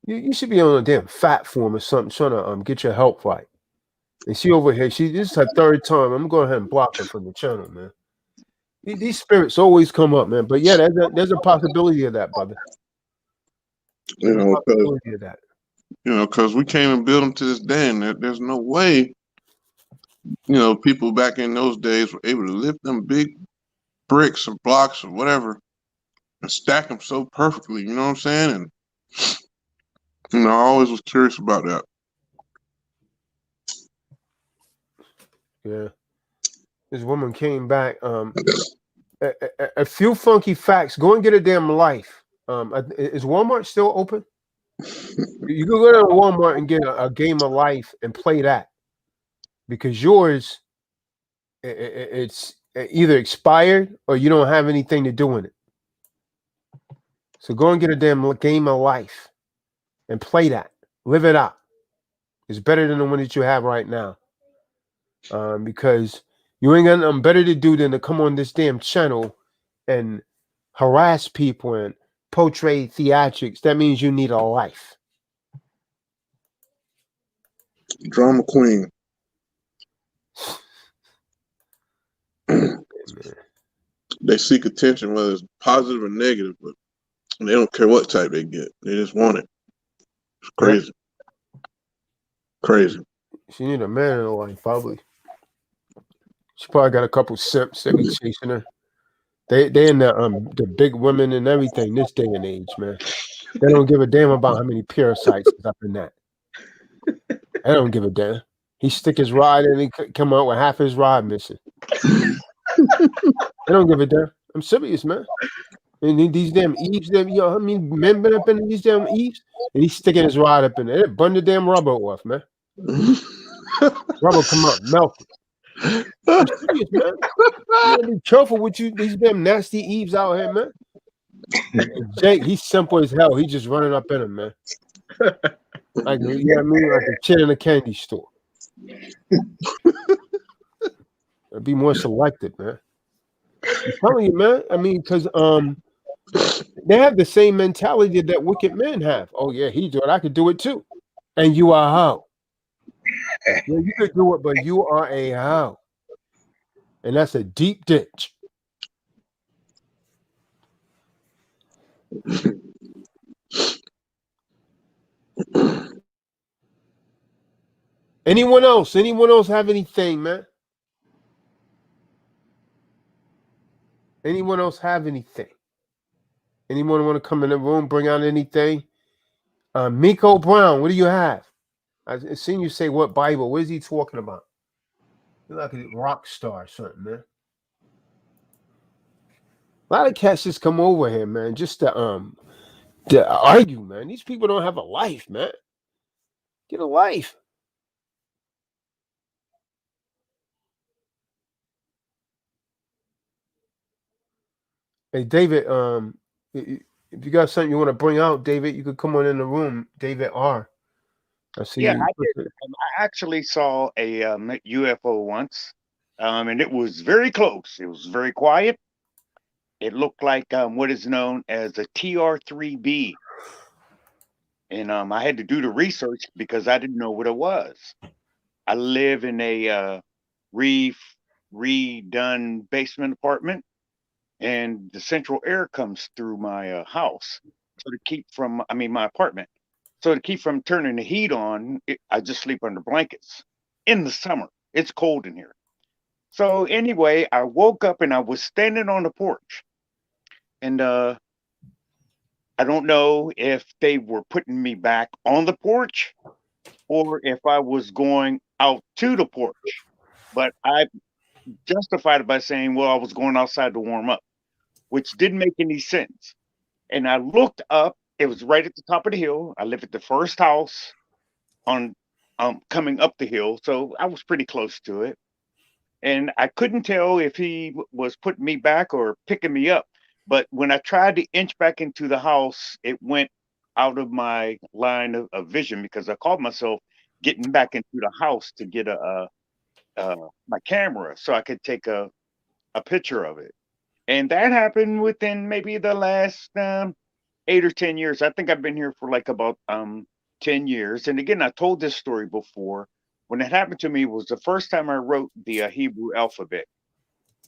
B: You should be on a damn fat form or something, trying to get your health right. And she over here. This is her third time. I'm going ahead and block her from the channel, man. These spirits always come up, man. But yeah, there's a possibility of that, brother.
G: You know, because we can't even build them to this day, and there's no way, you know, people back in those days were able to lift them big bricks or blocks or whatever and stack them so perfectly. You know what I'm saying? And I always was curious about that.
B: Yeah. This woman came back. A few funky facts. Go and get a damn life. Is Walmart still open? You can go to Walmart and get a game of life and play that, because yours, it's either expired or you don't have anything to do in it. So go and get a damn game of life and play that. Live it out. It's better than the one that you have right now. Because you ain't got nothing better to do than to come on this damn channel and harass people and portray theatrics. That means you need a life.
G: Drama queen. They seek attention, whether it's positive or negative, but they don't care what type they get. They just want it. It's crazy. Yeah. Crazy.
B: She need a man in her life, probably. She probably got a couple simps that be chasing her. They in the big women and everything this day and age, man. They don't give a damn about how many parasites is up in that. They don't give a damn. He stick his rod and he come out with half his rod missing. They don't give a damn. I'm serious, man. And these damn eaves, I mean, men been up in these damn eaves, and he's sticking his rod up in there. They burn the damn rubber off, man. Rubber come out, melted. I'm serious, man. You gotta be careful with these damn nasty eaves out here, man. And Jake, he's simple as hell. He's just running up in them, man. Like, you know what I mean? Like a kid in a candy store. Be more selective, man. I'm telling you, man. I mean, because they have the same mentality that wicked men have. Oh yeah, he do it. I could do it too. And you are how? Yeah, you could do it, but you are a how. And that's a deep ditch. Anyone else? Anyone else have anything, man? Anyone else have anything? Anyone want to come in the room, bring out anything? Miko Brown, what do you have? I've seen you say what Bible? What is he talking about? You're like a rock star or something, man. A lot of cats just come over here, man, just to argue, man. These people don't have a life, man. Get a life. Hey, David, if you got something you want to bring out, David, you could come on in the room. David R. I see.
C: Yeah,
B: you.
C: I did. I actually saw a UFO once, and it was very close. It was very quiet. It looked like what is known as a TR3B, and I had to do the research because I didn't know what it was. I live in a redone basement apartment, and the central air comes through my house, so to keep from, I mean, my apartment. So to keep from turning the heat on, I just sleep under blankets in the summer. It's cold in here. So anyway, I woke up and I was standing on the porch, and I don't know if they were putting me back on the porch or if I was going out to the porch. But I justified it by saying, well, I was going outside to warm up, which didn't make any sense. And I looked up. It was right at the top of the hill. I live at the first house on coming up the hill, so I was pretty close to it. And I couldn't tell if he was putting me back or picking me up. But when I tried to inch back into the house, it went out of my line of vision because I called myself getting back into the house to get my camera so I could take a picture of it. And that happened within maybe the last 8 or 10 years. I think I've been here for like about 10 years. And again, I told this story before. When it happened to me, it was the first time I wrote the Hebrew alphabet.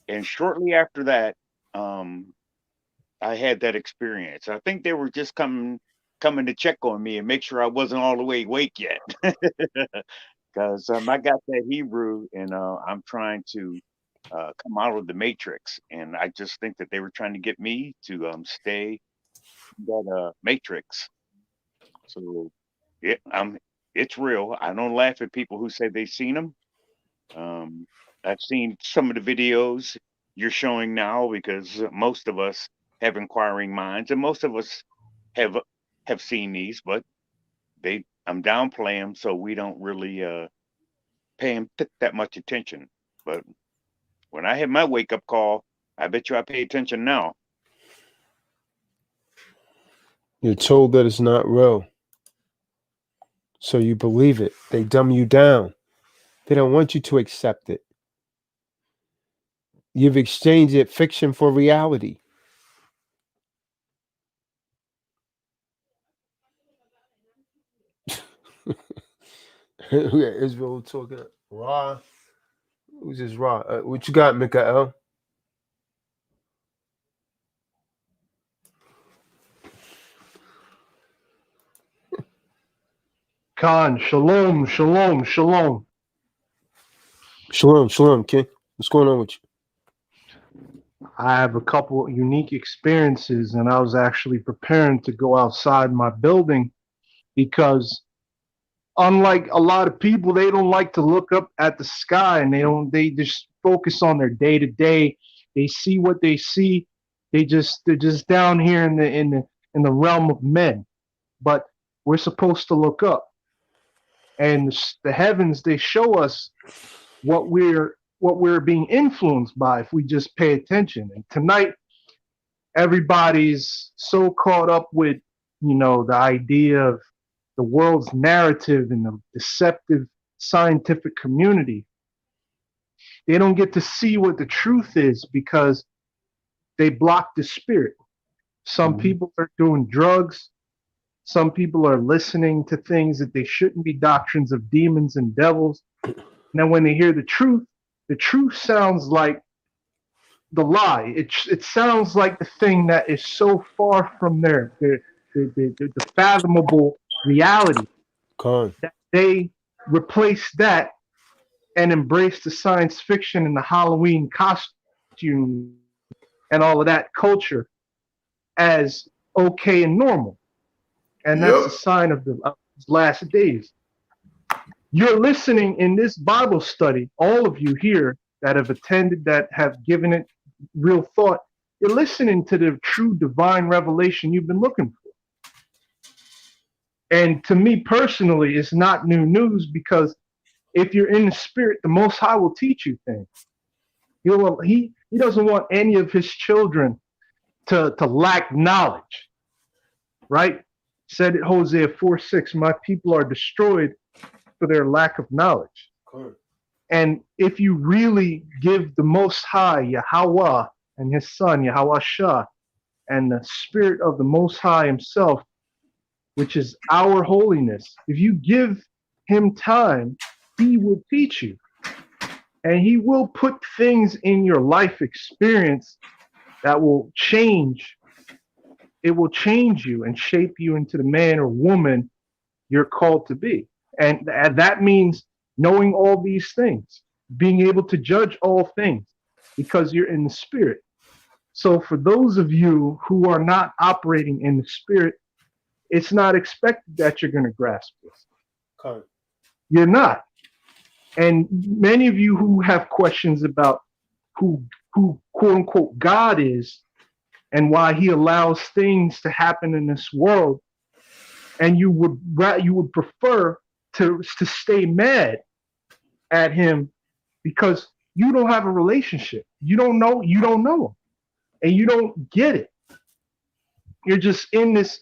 C: And shortly after that, I had that experience. I think they were just coming to check on me and make sure I wasn't all the way awake yet. Because I got that Hebrew, and I'm trying to come out of the matrix, and I just think that they were trying to get me to stay in that matrix. So it's real. I don't laugh at people who say they've seen them. I've seen some of the videos you're showing now because most of us have inquiring minds, and most of us have have seen these, but I'm downplaying them, so we don't really pay them that much attention. But when I had my wake up call, I bet you I pay attention now.
B: You're told that it's not real, so you believe it. They dumb you down. They don't want you to accept it. You've exchanged it fiction for reality. Israel talking. Ra. Who's this Ra? What you got, Mikael?
D: Khan, shalom, shalom, shalom.
B: Shalom, shalom, King. What's going on with you?
D: I have a couple unique experiences, and I was actually preparing to go outside my building because, unlike a lot of people, they don't like to look up at the sky, and they just focus on their day to day. They see what they see. They're just down here in the realm of men, but we're supposed to look up, and the heavens, they show us what we're being influenced by if we just pay attention. And tonight, everybody's so caught up with, the idea of the world's narrative and the deceptive scientific community. They don't get to see what the truth is because they block the spirit. Some people are doing drugs. Some people are listening to things that they shouldn't be, doctrines of demons and devils. Now, when they hear the truth sounds like the lie. It sounds like the thing that is so far from the fathomable reality that they replace that and embrace the science fiction and the Halloween costume and all of that culture as okay and normal. And that's a sign of the last days. You're listening in this Bible study, all of you here that have attended, that have given it real thought, you're listening to the true divine revelation you've been looking for. And to me personally, it's not new news, because if you're in the spirit, the Most High will teach you things. He doesn't want any of his children to lack knowledge, right? Said it, Hosea 4:6, my people are destroyed for their lack of knowledge.
B: Cool.
D: And if you really give the Most High, Yahweh, and his son, Yahweh Shah, and the spirit of the Most High himself, which is our holiness, if you give him time, he will teach you. And he will put things in your life experience that will change. It will change you and shape you into the man or woman you're called to be. And that means knowing all these things, being able to judge all things, because you're in the spirit. So for those of you who are not operating in the spirit, it's not expected that you're going to grasp this.
B: Okay.
D: You're not. And many of you who have questions about who quote unquote God is and why he allows things to happen in this world, and you would prefer to stay mad at him because you don't have a relationship. You don't know him, and you don't get it. You're just in this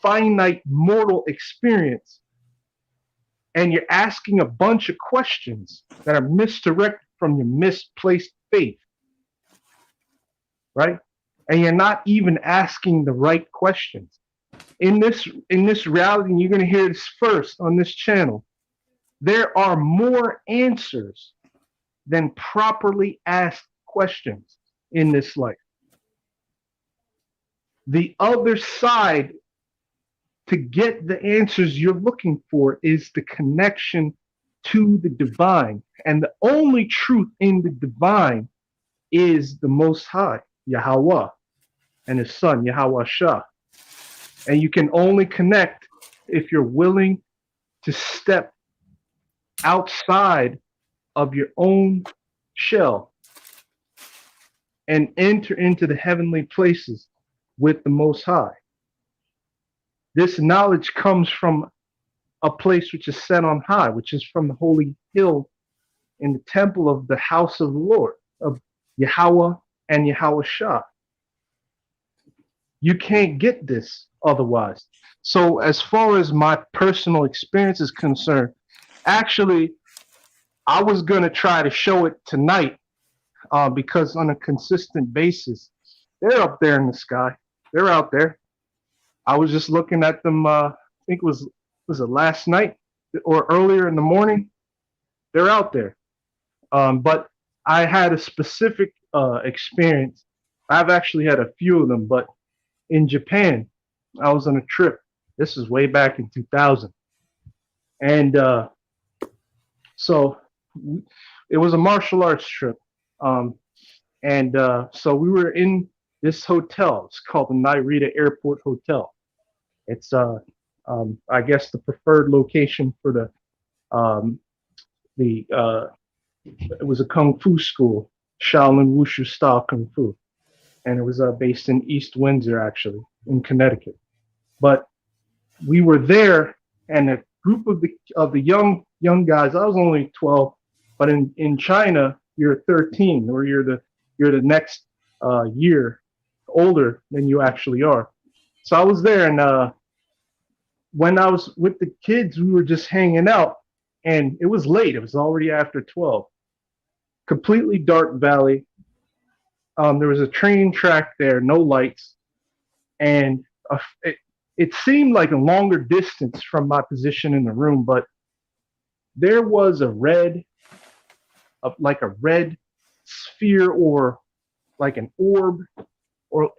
D: finite mortal experience, and you're asking a bunch of questions that are misdirected from your misplaced faith, right? And you're not even asking the right questions. In this reality, and you're going to hear this first on this channel, there are more answers than properly asked questions in this life. The other side to get the answers you're looking for is the connection
H: to the divine. And the only truth in the divine is the Most High, Yahweh, and his son, Yahweh Shah. And you can only connect if you're willing to step outside of your own shell and enter into the heavenly places with the Most High. This knowledge comes from a place which is set on high, which is from the holy hill in the temple of the house of the Lord, of Yahweh and Yahweh Shah. You can't get this otherwise. So as far as my personal experience is concerned, actually, I was going to try to show it tonight because on a consistent basis, they're up there in the sky. They're out there. I was just looking at them, I think was it last night or earlier in the morning? They're out there. But I had a specific experience. I've actually had a few of them, but in Japan, I was on a trip. This is way back in 2000. And so it was a martial arts trip. So we were in this hotel. It's called the Narita Airport Hotel. It's, I guess, the preferred location for it was a Kung Fu school, Shaolin Wushu style Kung Fu. And it was based in East Windsor, actually, in Connecticut. But we were there, and a group of the young guys. I was only 12, but in China, you're 13, or you're the next year older than you actually are. So I was there, and when I was with the kids, we were just hanging out, and it was late. It was already after 12. Completely dark valley. There was a train track there, no lights, and it seemed like a longer distance from my position in the room, but there was like a red sphere or like an orb,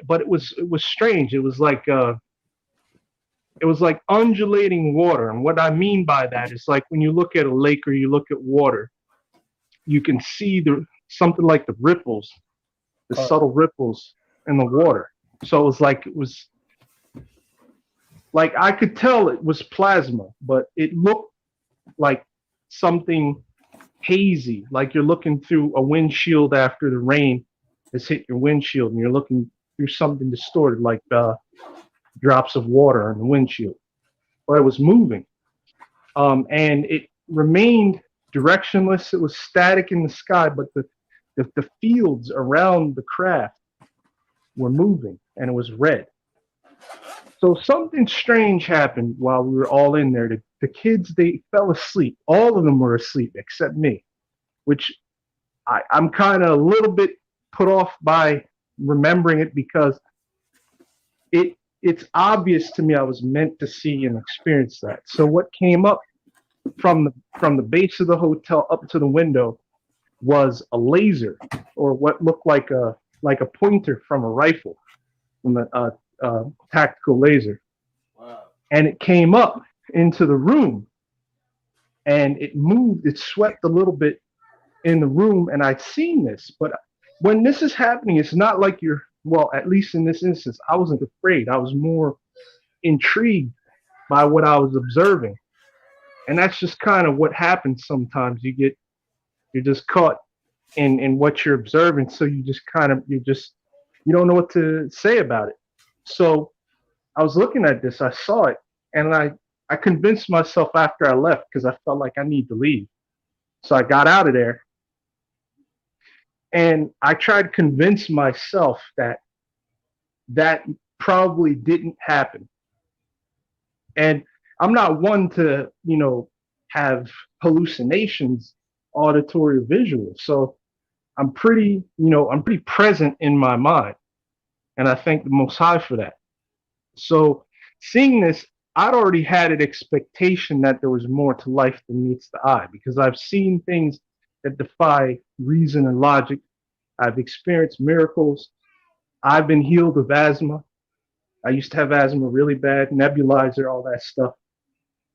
H: but it was strange. It was like undulating water, and what I mean by that is like when you look at a lake or you look at water, you can see something like the ripples. The subtle ripples in the water. So it was like I could tell it was plasma, but it looked like something hazy, like you're looking through a windshield after the rain has hit your windshield and you're looking through something distorted, like drops of water on the windshield. But it was moving. And it remained directionless. It was static in the sky, but the fields around the craft were moving, and it was red. So something strange happened while we were all in there. The kids, they fell asleep. All of them were asleep except me, which I'm kind of a little bit put off by remembering it because it's obvious to me I was meant to see and experience that. So what came up from the base of the hotel up to the window was a laser, or what looked like a pointer from a rifle, from a tactical laser. Wow. And it came up into the room, and it moved. It swept a little bit in the room, and I'd seen this. But when this is happening, it's not like at least in this instance, I wasn't afraid. I was more intrigued by what I was observing. And that's just kind of what happens sometimes. You're just caught in what you're observing, so you don't know what to say about it. So I was looking at this, I saw it, and I convinced myself after I left, because I felt like I need to leave. So I got out of there, and I tried to convince myself that probably didn't happen. And I'm not one to, have hallucinations, auditory or visual. So I'm pretty present in my mind. And I thank the Most High for that. So seeing this, I'd already had an expectation that there was more to life than meets the eye, because I've seen things that defy reason and logic. I've experienced miracles. I've been healed of asthma. I used to have asthma really bad, nebulizer, all that stuff.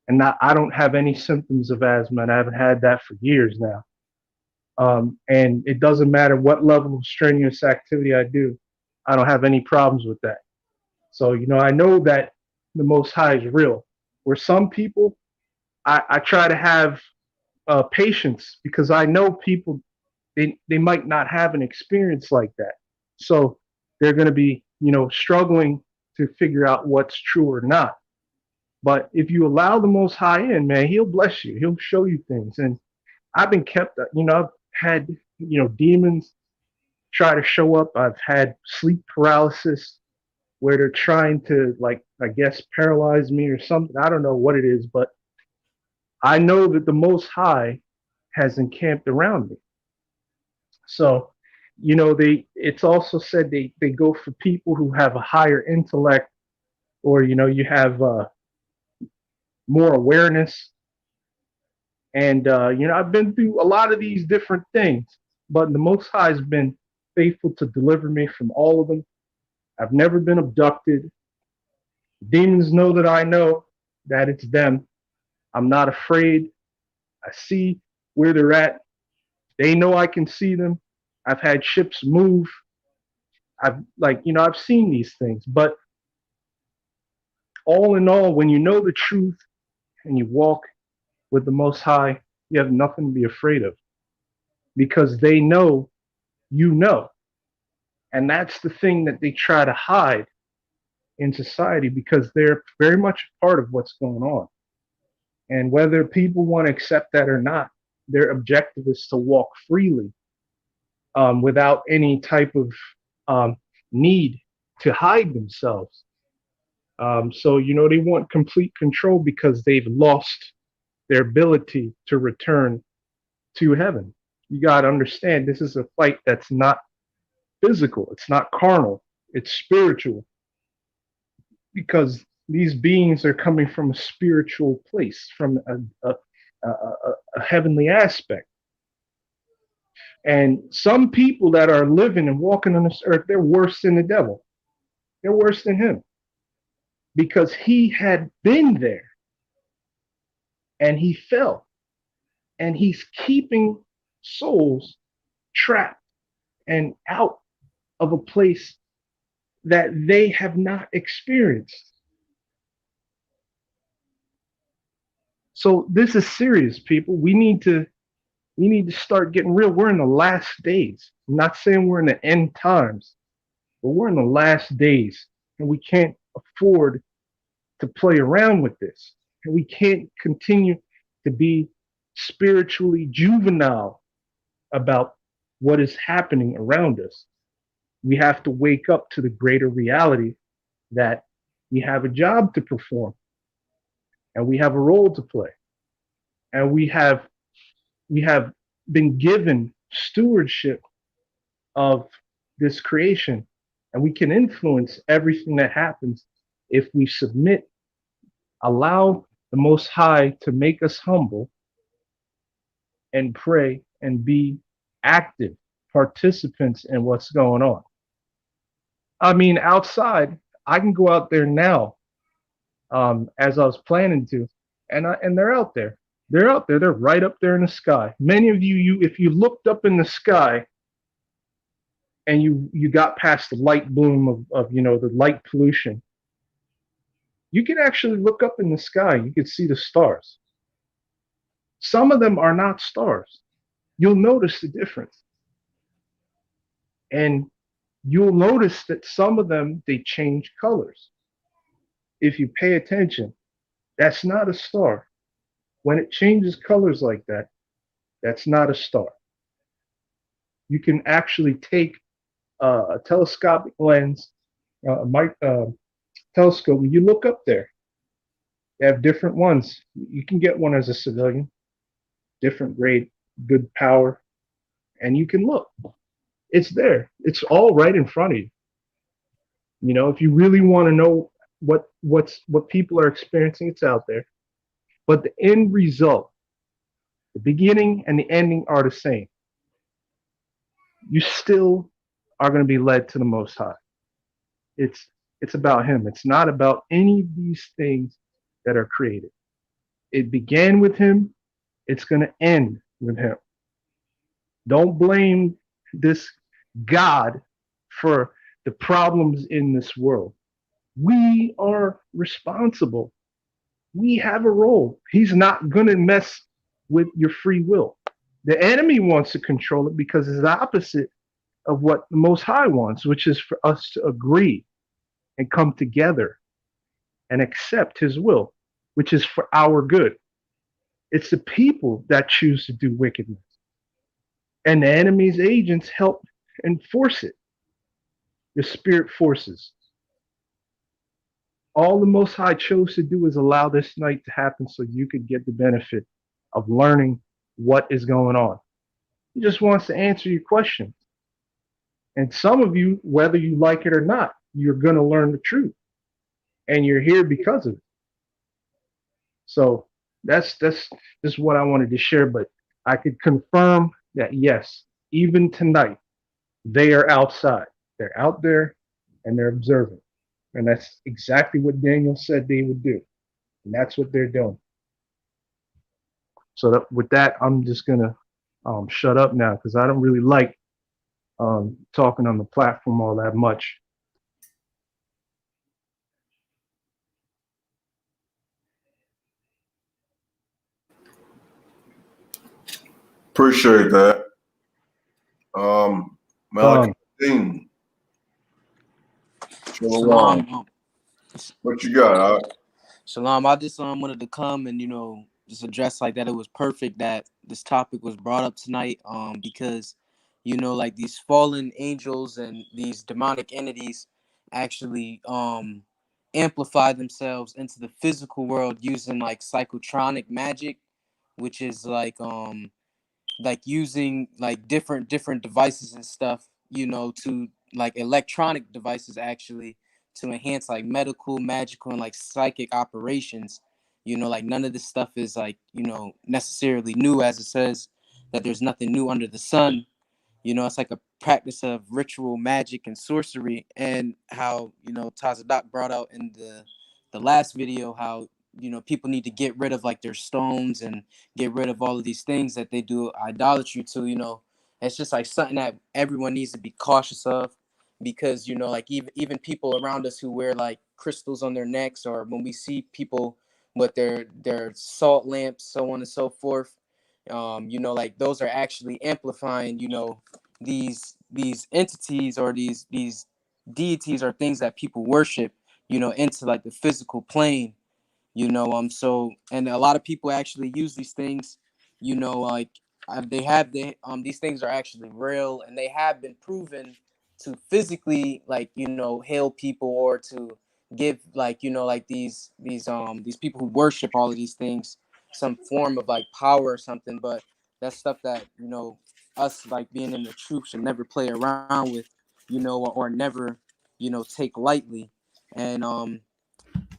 H: And I don't have any symptoms of asthma, and I haven't had that for years now. And it doesn't matter what level of strenuous activity I do, I don't have any problems with that. So, I know that the Most High is real. Where some people, I try to have patience, because I know people, they might not have an experience like that. So they're going to be, struggling to figure out what's true or not. But if you allow the Most High in, man, he'll bless you. He'll show you things. And I've been kept, I've had, demons try to show up. I've had sleep paralysis where they're trying to, like, I guess, paralyze me or something. I don't know what it is, but I know that the Most High has encamped around me. So, it's also said they go for people who have a higher intellect, or, you have more awareness. And, I've been through a lot of these different things, but the Most High has been faithful to deliver me from all of them. I've never been abducted. Demons know that I know that it's them. I'm not afraid. I see where they're at. They know I can see them. I've had ships move. I've seen these things. But all in all, when you know the truth and you walk with the Most High, you have nothing to be afraid of, because they know you know. And that's the thing that they try to hide in society, because they're very much a part of what's going on. And whether people want to accept that or not, their objective is to walk freely, without any type of need to hide themselves. So, they want complete control, because they've lost their ability to return to heaven. You got to understand, this is a fight that's not physical. It's not carnal. It's spiritual, because these beings are coming from a spiritual place, from a heavenly aspect. And some people that are living and walking on this earth, they're worse than the devil. They're worse than him, because he had been there and he fell, and he's keeping souls trapped and out of a place that they have not experienced. So this is serious, people. We need to start getting real. We're in the last days. I'm not saying we're in the end times, but we're in the last days, and we can't afford to play around with this. And we can't continue to be spiritually juvenile about what is happening around us. We have to wake up to the greater reality that we have a job to perform, and we have a role to play, and we have been given stewardship of this creation, and we can influence everything that happens if we submit, allow the Most High to make us humble, and pray and be active participants in what's going on. I mean, outside, I can go out there now, as I was planning to, and they're out there. They're out there. They're right up there in the sky. Many of you, if you looked up in the sky and you got past the light bloom of the light pollution, you can actually look up in the sky. You can see the stars. Some of them are not stars. You'll notice the difference. And you'll notice that some of them, they change colors. If you pay attention, that's not a star. When it changes colors like that, that's not a star. You can actually take a telescopic lens, telescope, and you look up there. They have different ones. You can get one as a civilian, different grade, good power, and you can look. It's there. It's all right in front of you. If you really want to know what people are experiencing, it's out there. But the end result, the beginning and the ending are the same. You still are going to be led to the Most High. It's about him. It's not about any of these things that are created. It began with him. It's going to end with him. Don't blame this God for the problems in this world. We are responsible. We have a role. He's not going to mess with your free will. The enemy wants to control it because it's the opposite of what the Most High wants, which is for us to agree and come together and accept his will, which is for our good. It's the people that choose to do wickedness. And the enemy's agents help enforce it. The spirit forces. All the Most High chose to do is allow this night to happen so you could get the benefit of learning what is going on. He just wants to answer your questions. And some of you, whether you like it or not, you're going to learn the truth. And you're here because of it. So that's just what I wanted to share. But I could confirm that, yes, even tonight, they are outside. They're out there and they're observing. And that's exactly what Daniel said they would do. And that's what they're doing. So with that, I'm just going to shut up now because I don't really like talking on the platform all that much.
F: Appreciate that. Malachi,
I: Shalom.
F: What you got?
I: Shalom. I just wanted to come and just address like that. It was perfect that this topic was brought up tonight. Because like these fallen angels and these demonic entities actually amplify themselves into the physical world using like psychotronic magic, which is like using like different devices and stuff, to like electronic devices actually to enhance like medical, magical, and like psychic operations. Like none of this stuff is like, necessarily new, as it says that there's nothing new under the sun. It's like a practice of ritual magic and sorcery, and how, Tazadak brought out in the last video how, people need to get rid of like their stones and get rid of all of these things that they do idolatry to. It's just like something that everyone needs to be cautious of, because like even people around us who wear like crystals on their necks, or when we see people with their salt lamps, so on and so forth, like those are actually amplifying these entities or these deities or things that people worship into like the physical plane. So, and a lot of people actually use these things, like these things are actually real, and they have been proven to physically like heal people, or to give like like these people who worship all of these things some form of like power or something. But that's stuff that us like being in the truth should never play around with, or never take lightly. And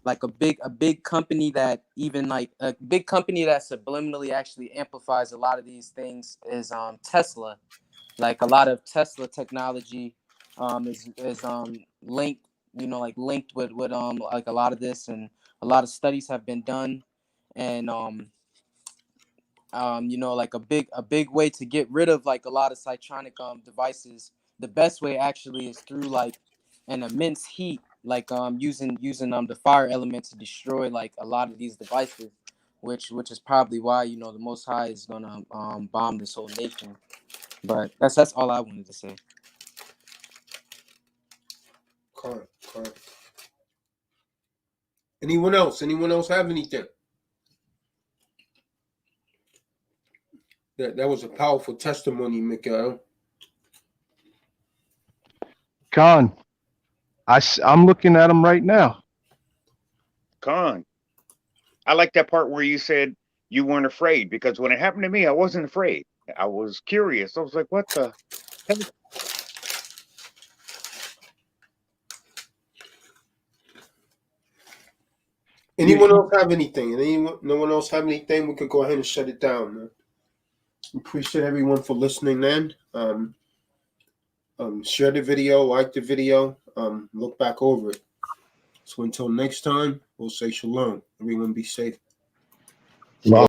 I: like a big company that even like a big company that subliminally actually amplifies a lot of these things is Tesla. Like a lot of Tesla technology is linked, like linked with like a lot of this, and a lot of studies have been done. And like a big way to get rid of like a lot of cytronic devices, the best way actually is through like an immense heat, like using the fire element to destroy like a lot of these devices, which is probably why the Most High is gonna bomb this whole nation. But that's all I wanted to say.
B: Correct. Anyone else have anything? That was a powerful testimony, Mikael.
H: Khan, I'm looking at him right now.
C: Con, I like that part where you said you weren't afraid, because when it happened to me, I wasn't afraid. I was curious. I was like, what the hell?
B: Anyone else have anything? No one else have anything? We could go ahead and shut it down, man. Appreciate everyone for listening, man. Share the video, like the video, look back over it. So until next time, we'll say shalom. Everyone be safe.
G: Shalom.